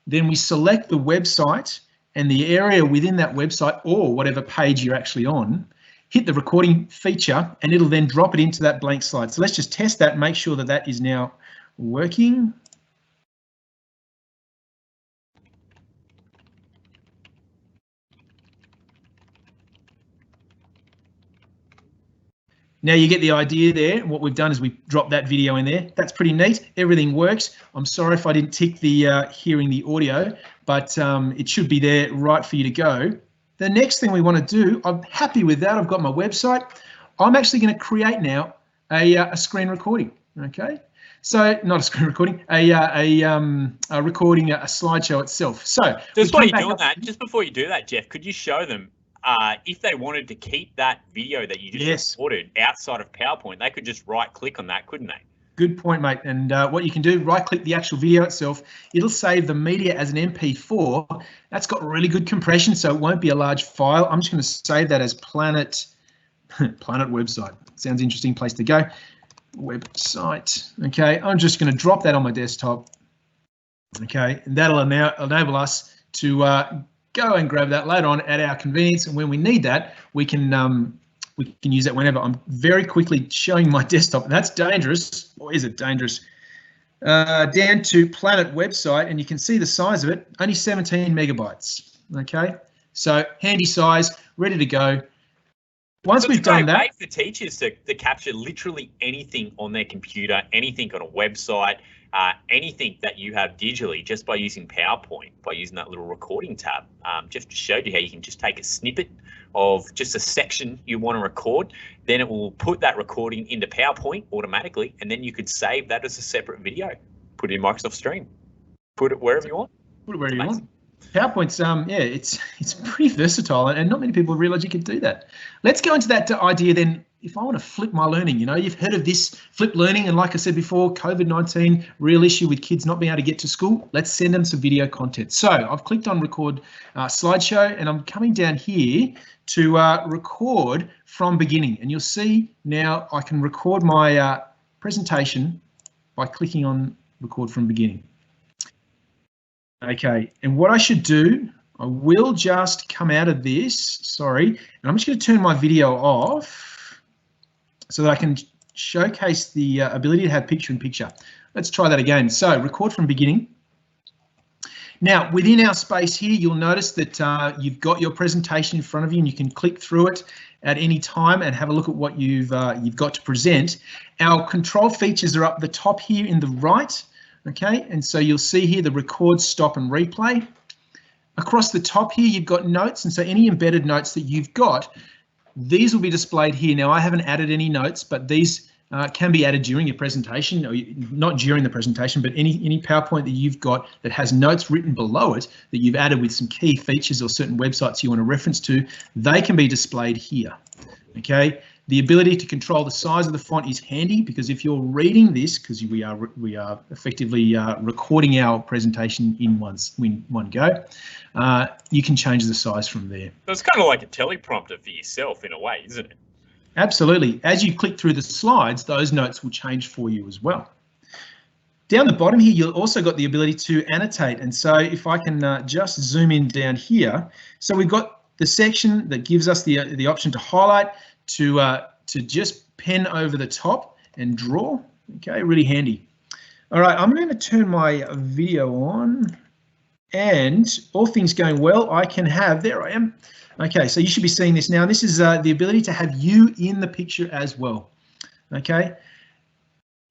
then we select the website and the area within that website or whatever page you're actually on, hit the recording feature, and it'll then drop it into that blank slide. So let's just test that, make sure that that is now working. Now you get the idea there. What we've done is we've dropped that video in there. That's pretty neat. Everything works. I'm sorry if I didn't tick the hearing the audio, but it should be there right for you to go. The next thing we want to do, I'm happy with that. I've got my website. I'm actually going to create now a screen recording. Okay, so not a screen recording, a recording, a slideshow itself. So just while you're doing that, just before you do that, Jeff, could you show them if they wanted to keep that video that you just recorded outside of PowerPoint, they could just right click on that, couldn't they? Good point, mate. And what you can do, right click the actual video itself. It'll save the media as an MP4. That's got really good compression, so it won't be a large file. I'm just going to save that as Planet website. Sounds interesting place to go. Website. Okay, I'm just going to drop that on my desktop. Okay, and that'll now enable us to go and grab that later on at our convenience. And when we need that, we can use that whenever. I'm very quickly showing my desktop, and that's dangerous. Or is it dangerous? Down to Planet website, and you can see the size of it, only 17 megabytes. Okay, so handy size, ready to go. Once we've done that, it's a great way for teachers to capture literally anything on their computer, anything on a website, anything that you have digitally, just by using PowerPoint, by using that little recording tab. Jeff just showed you how you can just take a snippet of just a section you want to record, then it will put that recording into PowerPoint automatically, and then you could save that as a separate video, put it in Microsoft Stream, put it wherever you want. Put it wherever you want. PowerPoint's yeah, it's pretty versatile, and not many people realize you can do that. Let's go into that idea then. If I want to flip my learning, you know, you've heard of this flip learning, and like I said before, COVID-19, real issue with kids not being able to get to school. Let's send them some video content. So I've clicked on record slideshow, and I'm coming down here to record from beginning, and you'll see now I can record my presentation by clicking on record from beginning. Okay, and what I should do, I will just come out of this, sorry, and I'm just going to turn my video off so that I can showcase the ability to have picture-in-picture. Let's try that again. So record from beginning. Now, within our space here, you'll notice that you've got your presentation in front of you, and you can click through it at any time and have a look at what you've got to present. Our control features are up the top here in the right. Okay, and so you'll see here the record, stop, and replay. Across the top here, you've got notes, and so any embedded notes that you've got, these will be displayed here. Now, I haven't added any notes, but these can be added during your presentation, or not during the presentation, but any PowerPoint that you've got that has notes written below it that you've added with some key features or certain websites you want to reference to, they can be displayed here. Okay, the ability to control the size of the font is handy, because if you're reading this, because we are effectively recording our presentation in one go, you can change the size from there. So it's kind of like a teleprompter for yourself in a way, isn't it? Absolutely. As you click through the slides, those notes will change for you as well. Down the bottom here, you've also got the ability to annotate. And so if I can just zoom in down here, so we've got the section that gives us the option to highlight, to just pen over the top and draw. Okay, really handy. All right, I'm going to turn my video on, and all things going well, I can have, there I am. Okay, so you should be seeing this now. This is the ability to have you in the picture as well. Okay.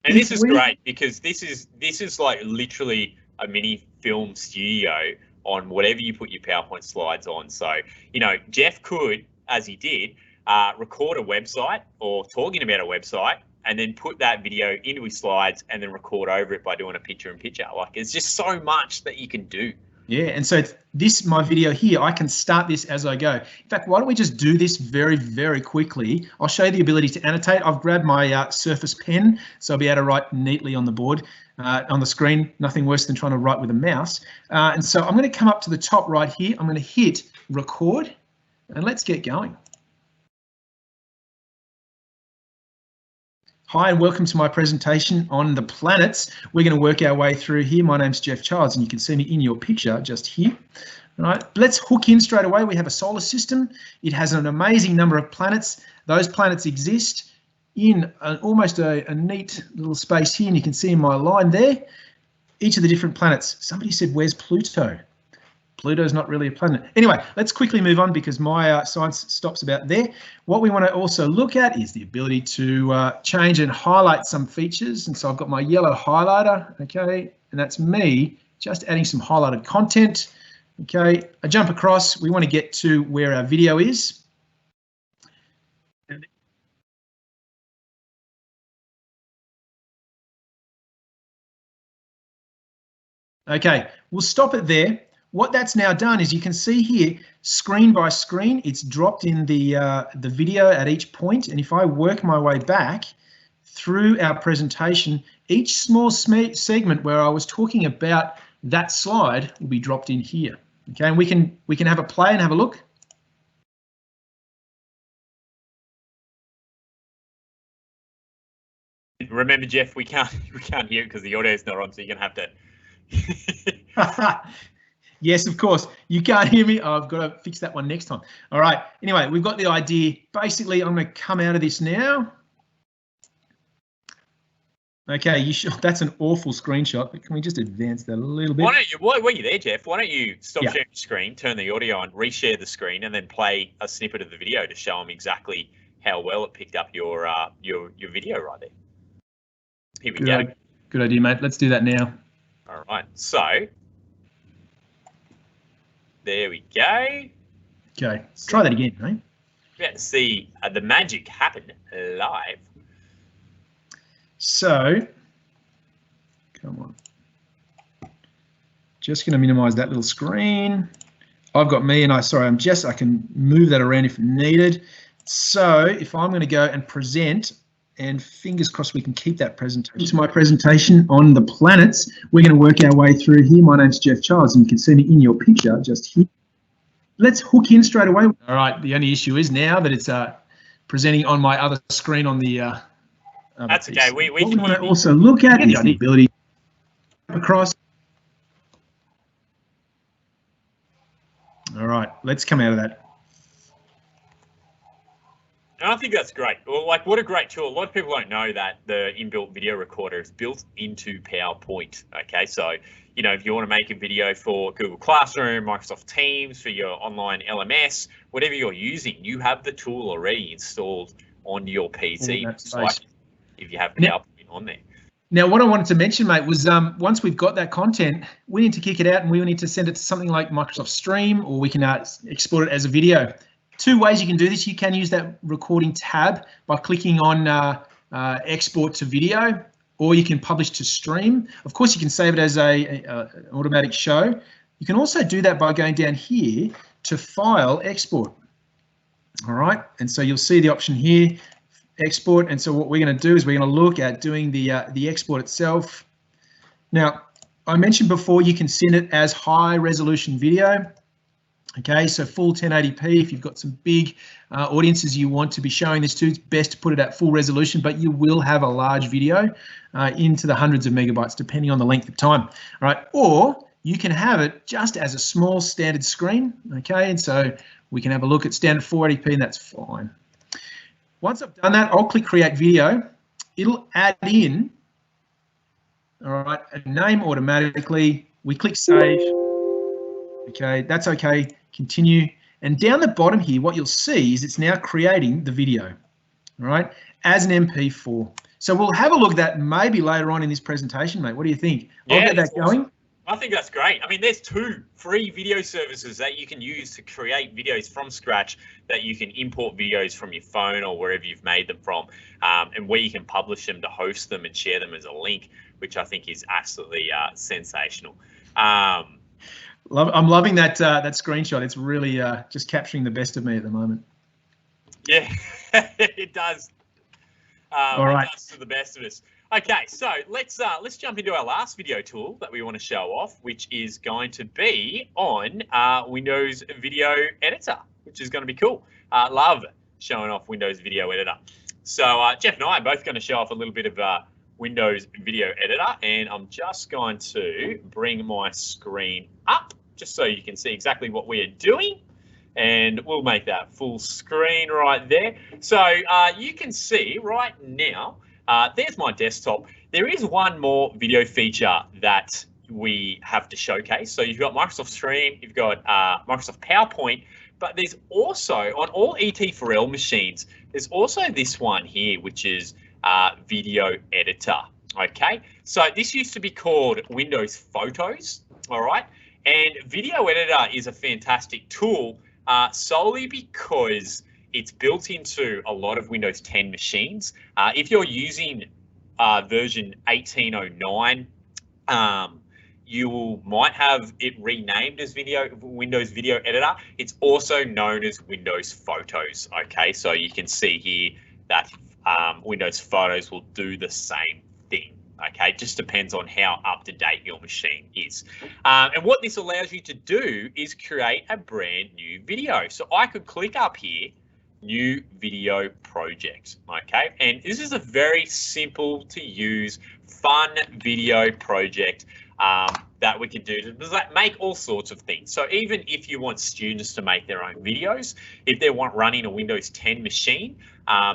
And this is great, because this is like literally a mini film studio on whatever you put your PowerPoint slides on. So, you know, Jeff could, as he did, record a website or talking about a website, and then put that video into his slides and then record over it by doing a picture-in-picture. Like, it's just so much that you can do. Yeah, and so my video here, I can start this as I go. In fact, why don't we just do this very, very quickly? I'll show you the ability to annotate. I've grabbed my Surface Pen, so I'll be able to write neatly on the board, on the screen. Nothing worse than trying to write with a mouse. And so I'm going to come up to the top right here. I'm going to hit record, and let's get going. Hi, and welcome to my presentation on the planets. We're going to work our way through here. My name's Jeff Childs, and you can see me in your picture just here. All right, let's hook in straight away. We have a solar system. It has an amazing number of planets. Those planets exist in almost a neat little space here, and you can see in my line there, each of the different planets. Somebody said, where's Pluto? Pluto's not really a planet. Anyway, let's quickly move on, because my science stops about there. What we want to also look at is the ability to change and highlight some features. And so I've got my yellow highlighter, okay, and that's me just adding some highlighted content. Okay, I jump across. We want to get to where our video is. Okay, we'll stop it there. What that's now done is you can see here, screen by screen, it's dropped in the video at each point. And if I work my way back through our presentation, each small segment where I was talking about that slide will be dropped in here. Okay, and we can have a play and have a look. Remember, Jeff, we can't hear it because the audio is not on, so you're gonna have to. Yes, of course. You can't hear me. I've got to fix that one next time. All right. Anyway, we've got the idea. Basically, I'm going to come out of this now. Okay, that's an awful screenshot, but can we just advance that a little bit? Why don't you, while you're there, Jeff, why don't you stop sharing your screen, turn the audio on, reshare the screen, and then play a snippet of the video to show them exactly how well it picked up your video right there. Here we go. Good idea, mate. Let's do that now. All right. So there we go. Okay, try that again, right? We're about to see the magic happen live. So, come on. Just going to minimize that little screen. I've got me, and I can move that around if needed. So if I'm going to go and present, and fingers crossed we can keep that presentation. This is my presentation on the planets. We're going to work our way through here. My name's Jeff Childs, and you can see me in your picture just here. Let's hook in straight away. All right, the only issue is now that it's presenting on my other screen on the that's piece. Okay. We want to also look at is the ability across. All right, let's come out of that. I think that's great. Well, like, what a great tool. A lot of people don't know that the inbuilt video recorder is built into PowerPoint. Okay, so, you know, if you want to make a video for Google Classroom, Microsoft Teams, for your online LMS, whatever you're using, you have the tool already installed on your PC. Like if you have PowerPoint on there. Now, what I wanted to mention, mate, was once we've got that content, we need to kick it out and we need to send it to something like Microsoft Stream, or we can export it as a video. Two ways you can do this. You can use that recording tab by clicking on export to video, or you can publish to stream. Of course, you can save it as an automatic show. You can also do that by going down here to file export. All right, and so you'll see the option here, export. And so what we're going to do is we're going to look at doing the export itself. Now, I mentioned before you can send it as high resolution video. Okay, so full 1080p. If you've got some big audiences you want to be showing this to, it's best to put it at full resolution, but you will have a large video into the hundreds of megabytes depending on the length of time. All right, or you can have it just as a small standard screen. Okay, and so we can have a look at standard 480p, and that's fine. Once I've done that, I'll click create video. It'll add in, all right, a name automatically. We click save. Okay, that's okay. Continue. And down the bottom here, what you'll see is it's now creating the video, all right, as an MP4. So we'll have a look at that maybe later on in this presentation, mate. What do you think? Yeah, I'll get that awesome. going. I think that's great. I mean, there's 2 free video services that you can use to create videos from scratch, that you can import videos from your phone or wherever you've made them from, and where you can publish them to host them and share them as a link, which I think is absolutely sensational. I'm loving that that screenshot. It's really just capturing the best of me at the moment. Yeah, it does. All right. It does to the best of us. Okay, so let's jump into our last video tool that we want to show off, which is going to be on Windows Video Editor, which is going to be cool. Love showing off Windows Video Editor. So Jeff and I are both going to show off a little bit of Windows Video Editor, and I'm just going to bring my screen up just so you can see exactly what we are doing. And we'll make that full screen right there. So you can see right now, there's my desktop. There is one more video feature that we have to showcase. So you've got Microsoft Stream, you've got Microsoft PowerPoint, but there's also, on all ET4L machines, there's also this one here, which is Video Editor. Okay, so this used to be called Windows Photos, all right? And Video Editor is a fantastic tool solely because it's built into a lot of Windows 10 machines. If you're using version 1809, you might have it renamed as Windows Video Editor. It's also known as Windows Photos. Okay, so you can see here that Windows Photos will do the same thing. Okay, it just depends on how up to date your machine is. And what this allows you to do is create a brand new video. So I could click up here, new video project. Okay, and this is a very simple to use, fun video project that we can do to make all sorts of things. So even if you want students to make their own videos, if they want running a Windows 10 machine,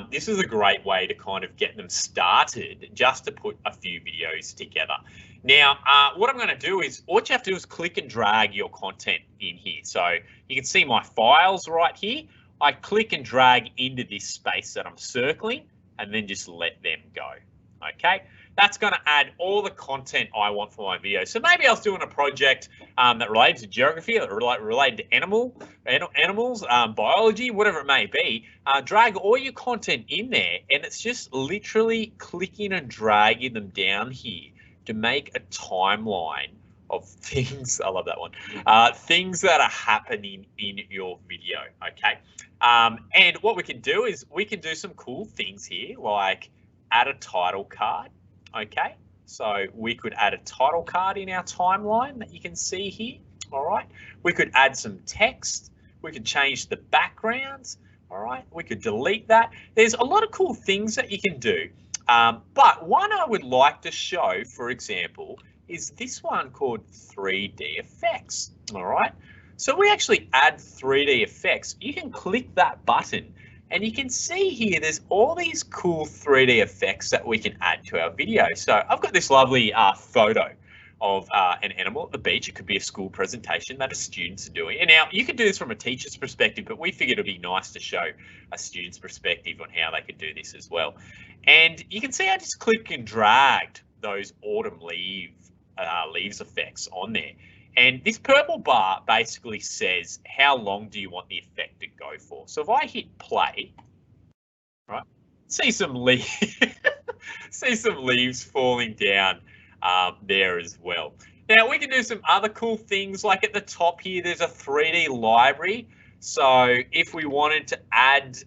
this is a great way to kind of get them started, just to put a few videos together. Now, what I'm going to do is, all you have to do is click and drag your content in here. So you can see my files right here. I click and drag into this space that I'm circling, and then just let them go. Okay, that's going to add all the content I want for my video. So maybe I was doing a project that related to geography, that related to animals, biology, whatever it may be. Drag all your content in there, and it's just literally clicking and dragging them down here to make a timeline of things. I love that one. Things that are happening in your video. Okay, and what we can do is we can do some cool things here, like add a title card. Okay, so we could add a title card in our timeline that you can see here. All right, we could add some text. We could change the backgrounds. All right, we could delete that. There's a lot of cool things that you can do. But one I would like to show, for example, is this one called 3D effects. All right, so we actually add 3D effects. You can click that button, and you can see here, there's all these cool 3D effects that we can add to our video. So I've got this lovely photo of an animal at the beach. It could be a school presentation that a students are doing. And now you can do this from a teacher's perspective, but we figured it'd be nice to show a student's perspective on how they could do this as well. And you can see I just click and dragged those autumn leaves effects on there. And this purple bar basically says how long do you want the effect to go for. So if I hit play, right, see some leaves, see some leaves falling down there as well. Now we can do some other cool things, like at the top here, there's a 3D library. So if we wanted to add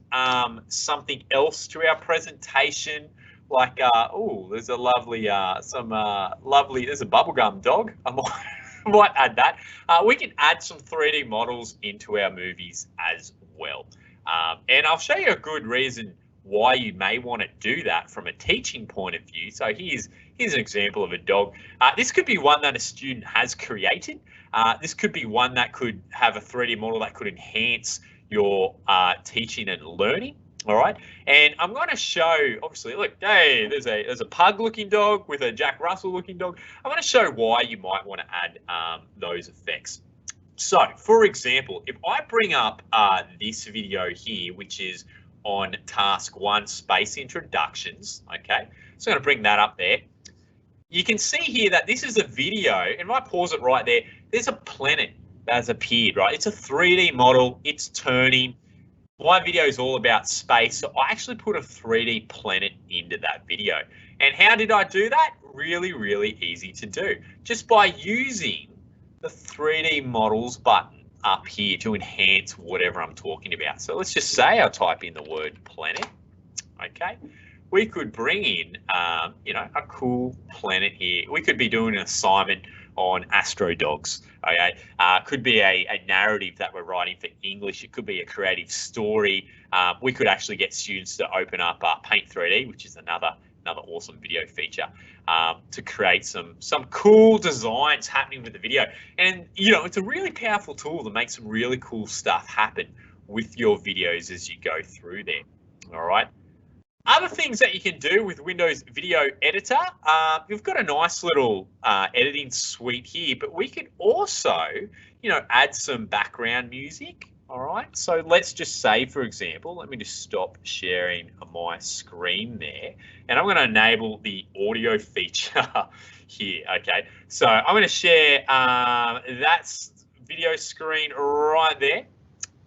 something else to our presentation, like, oh, there's a lovely, there's a bubblegum dog. I might add that. We can add some 3D models into our movies as well. And I'll show you a good reason why you may want to do that from a teaching point of view. So here's an example of a dog. This could be one that a student has created. This could be one that could have a 3D model that could enhance your teaching and learning. All right, and I'm going to show, obviously, look, hey, there's a pug-looking dog with a Jack Russell-looking dog. I'm going to show why you might want to add those effects. So, for example, if I bring up this video here, which is on task 1, space introductions, okay, so I'm going to bring that up there. You can see here that this is a video, and if I pause it right there, there's a planet that has appeared, right? It's a 3D model, it's turning. My video is all about space, so I actually put a 3D planet into that video. And how did I do that? Really, really easy to do. Just by using the 3D models button up here to enhance whatever I'm talking about. So let's just say I type in the word planet, okay? We could bring in, you know, a cool planet here. We could be doing an assignment on astro dogs. Okay, could be a narrative that we're writing for English. It could be a creative story. We could actually get students to open up Paint 3D, which is another awesome video feature, to create some cool designs happening with the video. And you know, it's a really powerful tool to make some really cool stuff happen with your videos as you go through there. All right. Other things that you can do with Windows Video Editor, you've got a nice little editing suite here, but we could also, you know, add some background music. All right, so let's just say, for example, let me just stop sharing my screen there, and I'm going to enable the audio feature here. Okay, so I'm going to share that video screen right there.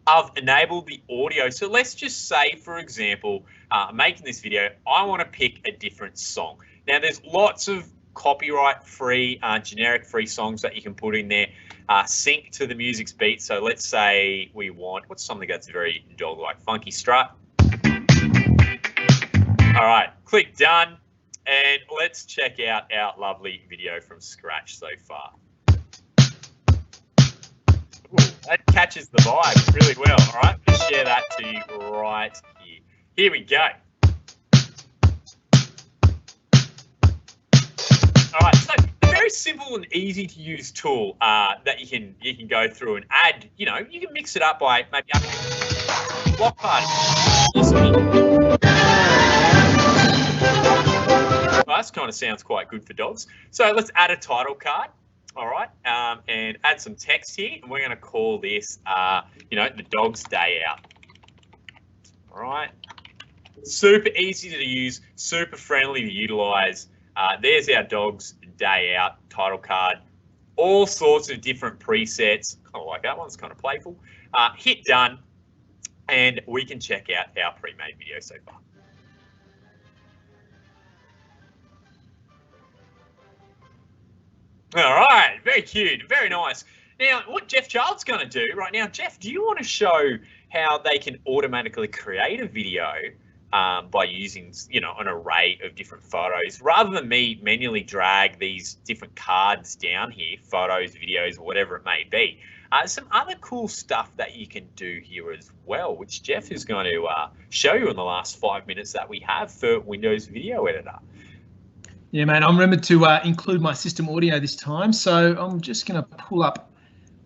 I've enabled the audio. So let's just say, for example, making this video, I want to pick a different song. Now, there's lots of copyright-free, generic-free songs that you can put in there. Sync to the music's beat. So let's say we want, what's something that's very dog-like? Funky Strut. All right, click done. And let's check out our lovely video from scratch so far. Ooh, that catches the vibe really well. All right, let's share that to you right here. Here we go. All right, so a very simple and easy to use tool that you can go through and add. You know, you can mix it up by maybe block party. Well, that kind of sounds quite good for dogs. So let's add a title card. All right, and add some text here, and we're going to call this, you know, the dog's day out. All right, super easy to use, super friendly to utilize. There's our dog's day out title card. All sorts of different presets. Kind of like that one. It's kind of playful. Hit done, and we can check out our pre-made video so far. All right, very cute, very nice. Now, what Jeff Child's going to do right now, Jeff, do you want to show how they can automatically create a video by using, you know, an array of different photos, rather than me manually drag these different cards down here, photos, videos, whatever it may be? Some other cool stuff that you can do here as well, which Jeff is going to show you in the last 5 minutes that we have for Windows Video Editor. Yeah, man, I remembered to include my system audio this time, so I'm just going to pull up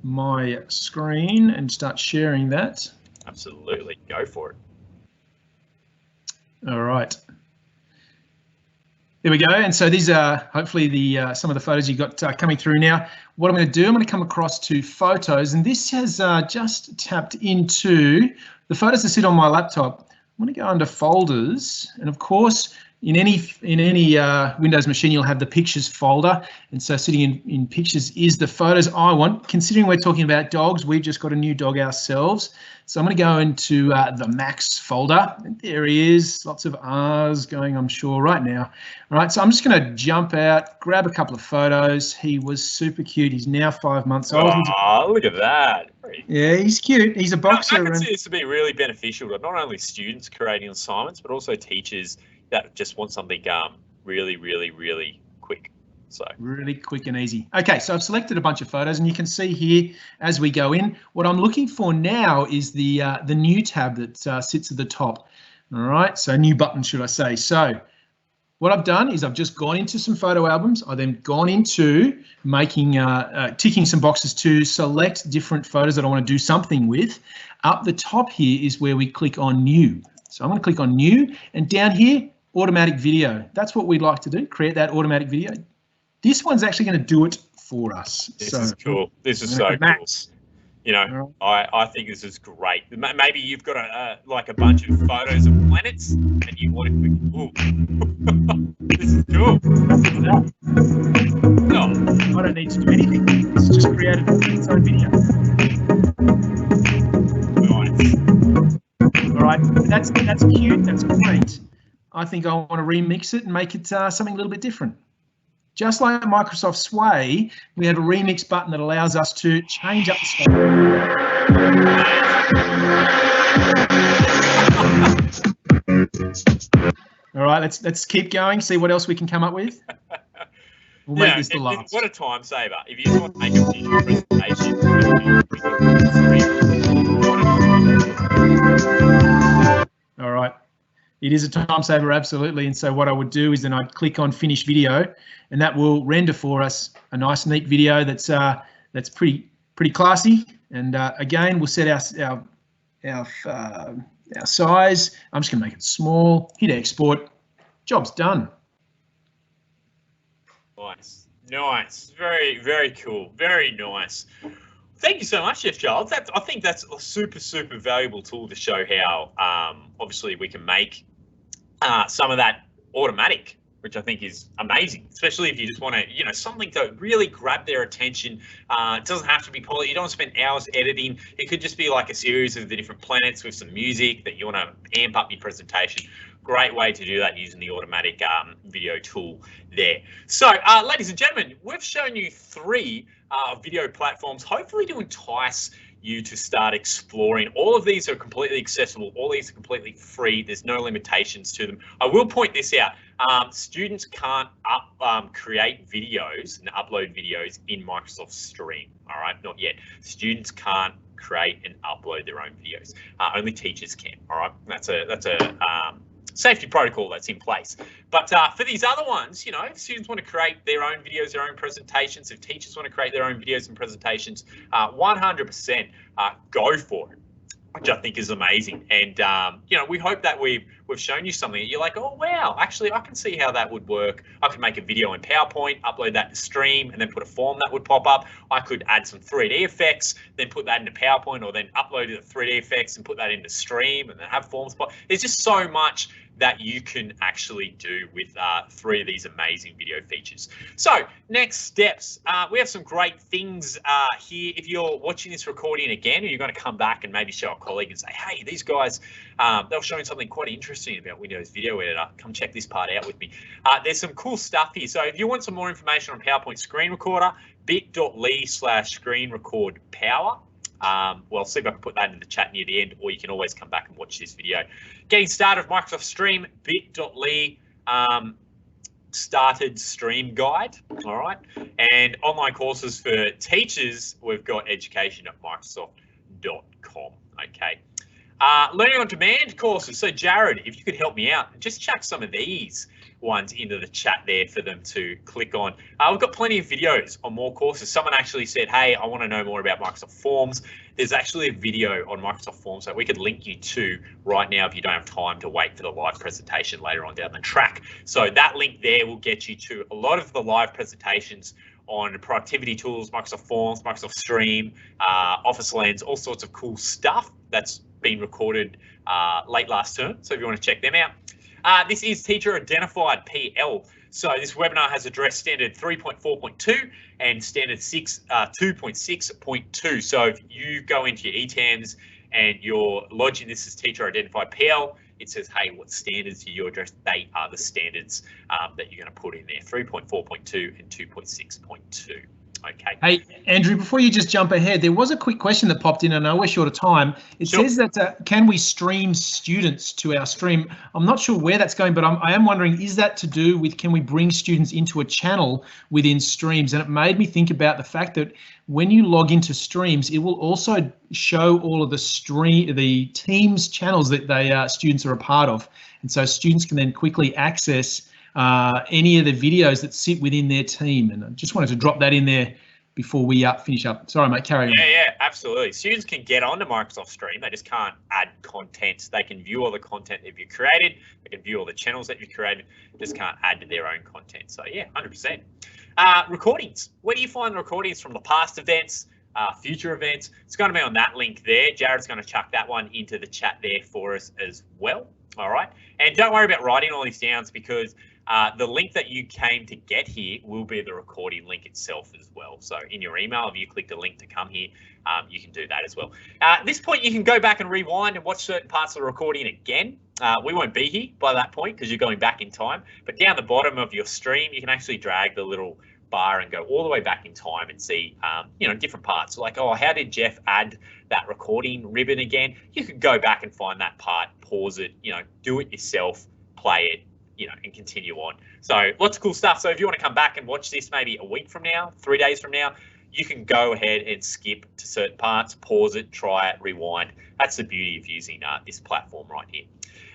my screen and start sharing that. Absolutely, go for it. All right. There we go. And so these are hopefully the some of the photos you got coming through now. What I'm going to do, I'm going to come across to photos, and this has just tapped into the photos that sit on my laptop. I'm going to go under folders, and of course, in any Windows machine, you'll have the pictures folder. And so sitting in pictures is the photos I want. Considering we're talking about dogs, we've just got a new dog ourselves. So I'm going to go into the Max folder. And there he is, lots of R's going, I'm sure, right now. All right, so I'm just going to jump out, grab a couple of photos. He was super cute. He's now 5 months old. Oh, look at that. Yeah, he's cute. He's a boxer. I can see this to be really beneficial to not only students creating assignments, but also teachers that just want something really, really, really quick. So really quick and easy. Okay, so I've selected a bunch of photos, and you can see here as we go in, what I'm looking for now is the new tab that sits at the top. All right, so new button, should I say. So what I've done is I've just gone into some photo albums. I've then gone into making, ticking some boxes to select different photos that I want to do something with. Up the top here is where we click on new. So I'm going to click on new, and down here, automatic video. That's what we'd like to do, create that automatic video. This one's actually going to do it for us. This is cool. This is so cool. You know, I think this is great. Maybe you've got like a bunch of photos of planets and you want to ooh. This is cool. No, I don't need to do anything. It's just created its own video. Nice. All right, that's cute. That's great. I think I want to remix it and make it something a little bit different. Just like Microsoft Sway, we have a remix button that allows us to change up the style. All right, let's keep going, see what else we can come up with. We'll make this the last. What a time saver. If you just want to make a visual presentation, all right. It is a time saver, absolutely. And so what I would do is then I'd click on Finish Video, and that will render for us a nice, neat video that's pretty classy. And again, we'll set our size. I'm just going to make it small. Hit export. Job's done. Nice, nice, very, very cool, very nice. Thank you so much, Jeff Giles. I think that's a super, super valuable tool to show how obviously we can make some of that automatic, which I think is amazing, especially if you just want to, you know, something to really grab their attention. It doesn't have to be polished. You don't want to spend hours editing. It could just be like a series of the different planets with some music that you want to amp up your presentation. Great way to do that using the automatic video tool there. So, ladies and gentlemen, we've shown you 3 video platforms, hopefully to entice you to start exploring. All of these are completely accessible. All these are completely free. There's no limitations to them. I will point this out. Students can't create videos and upload videos in Microsoft Stream. All right, not yet. Students can't create and upload their own videos. Only teachers can. All right, that's a safety protocol that's in place. But for these other ones, you know, if students want to create their own videos, their own presentations, if teachers want to create their own videos and presentations, 100% go for it, which I think is amazing. And, you know, we hope that we've shown you something that you're like, oh, wow, actually, I can see how that would work. I could make a video in PowerPoint, upload that to Stream, and then put a form that would pop up. I could add some 3D effects, then put that into PowerPoint, or then upload the 3D effects and put that into Stream, and then have forms. There's just so much that you can actually do with 3 of these amazing video features. So next steps, we have some great things here. If you're watching this recording again, or you're going to come back and maybe show a colleague and say, hey, these guys, they were showing something quite interesting about Windows Video Editor. Come check this part out with me. There's some cool stuff here. So if you want some more information on PowerPoint Screen Recorder, bit.ly/screenrecordpower. Well, see if I can put that in the chat near the end, or you can always come back and watch this video. Getting started with Microsoft Stream, bit.ly started stream guide. All right. And online courses for teachers, we've got education@microsoft.com. Okay. Learning on demand courses. So Jared, if you could help me out, just chuck some of these ones into the chat there for them to click on. We've got plenty of videos on more courses. Someone actually said, hey, I want to know more about Microsoft Forms. There's actually a video on Microsoft Forms that we could link you to right now if you don't have time to wait for the live presentation later on down the track. So that link there will get you to a lot of the live presentations on productivity tools, Microsoft Forms, Microsoft Stream, Office Lens, all sorts of cool stuff that's been recorded late last term. So if you want to check them out. This is teacher identified PL. So this webinar has addressed standard 3.4.2 and standard 2.6.2. So if you go into your ETAMS and you're lodging this as teacher identified PL, it says, hey, what standards do you address? They are the standards that you're going to put in there, 3.4.2 and 2.6.2. Okay. Hey, Andrew, before you just jump ahead, there was a quick question that popped in. I know we're short of time. It says that can we stream students to our stream? I'm not sure where that's going, but I am wondering, is that to do with can we bring students into a channel within Streams? And it made me think about the fact that when you log into Streams, it will also show all of the Teams channels that students are a part of. And so students can then quickly access any of the videos that sit within their team. And I just wanted to drop that in there before we finish up. Sorry, mate, carry on. Yeah, absolutely. Students can get onto Microsoft Stream. They just can't add content. They can view all the content that you've created. They can view all the channels that you've created. Just can't add to their own content. So yeah, 100%. Recordings. Where do you find the recordings from the past events, future events? It's going to be on that link there. Jared's going to chuck that one into the chat there for us as well. All right. And don't worry about writing all these down because the link that you came to get here will be the recording link itself as well. So in your email, if you click the link to come here, you can do that as well. At this point, you can go back and rewind and watch certain parts of the recording again. We won't be here by that point because you're going back in time. But down the bottom of your stream, you can actually drag the little bar and go all the way back in time and see, different parts. Like, oh, how did Jeff add that recording ribbon again? You could go back and find that part, pause it, do it yourself, play it, and continue on. So lots of cool stuff. So if you want to come back and watch this maybe a week from now, 3 days from now, you can go ahead and skip to certain parts, pause it, try it, rewind. That's the beauty of using this platform right here.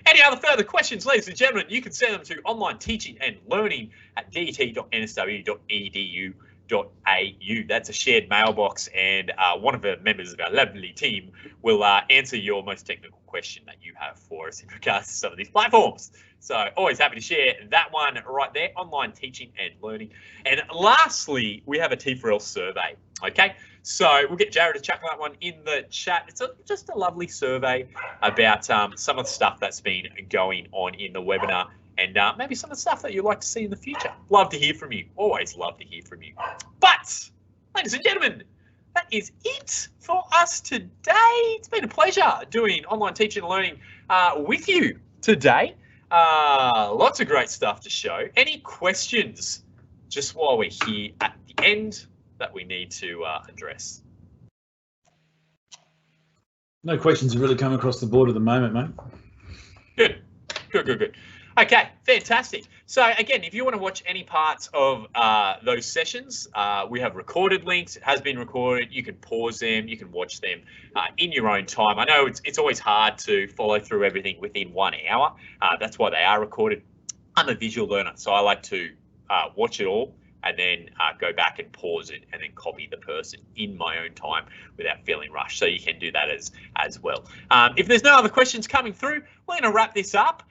Any other further questions, ladies and gentlemen, you can send them to online teaching and learning at det.nsw.edu.au. That's a shared mailbox, and one of the members of our lovely team will answer your most technical question that you have for us in regards to some of these platforms. So always happy to share that one right there, online teaching and learning. And lastly, we have a T4L survey. Okay, so we'll get Jared to chuck that one in the chat. It's just a lovely survey about some of the stuff that's been going on in the webinar and maybe some of the stuff that you'd like to see in the future. Love to hear from you. Always love to hear from you. But, ladies and gentlemen, that is it for us today. It's been a pleasure doing online teaching and learning with you today. Lots of great stuff to show. Any questions just while we're here at the end that we need to address? No questions have really come across the board at the moment, mate. Good. Okay, fantastic. So again, if you want to watch any parts of those sessions, we have recorded links. It has been recorded. You can pause them. You can watch them in your own time. I know it's always hard to follow through everything within 1 hour. That's why they are recorded. I'm a visual learner, so I like to watch it all and then go back and pause it and then copy the person in my own time without feeling rushed. So you can do that as well. If there's no other questions coming through, we're going to wrap this up.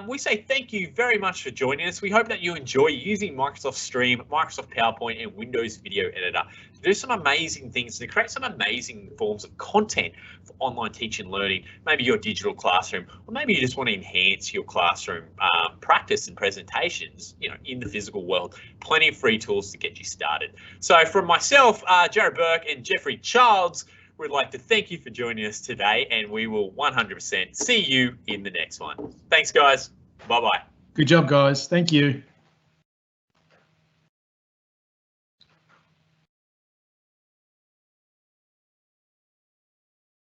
We say thank you very much for joining us. We hope that you enjoy using Microsoft Stream, Microsoft PowerPoint, and Windows Video Editor to do some amazing things, to create some amazing forms of content for online teaching and learning, maybe your digital classroom, or maybe you just want to enhance your classroom practice and presentations, in the physical world. Plenty of free tools to get you started. So from myself, Jared Burke, and Jeffrey Childs, we'd like to thank you for joining us today, and we will 100% see you in the next one. Thanks, guys. Bye-bye. Good job, guys. Thank you.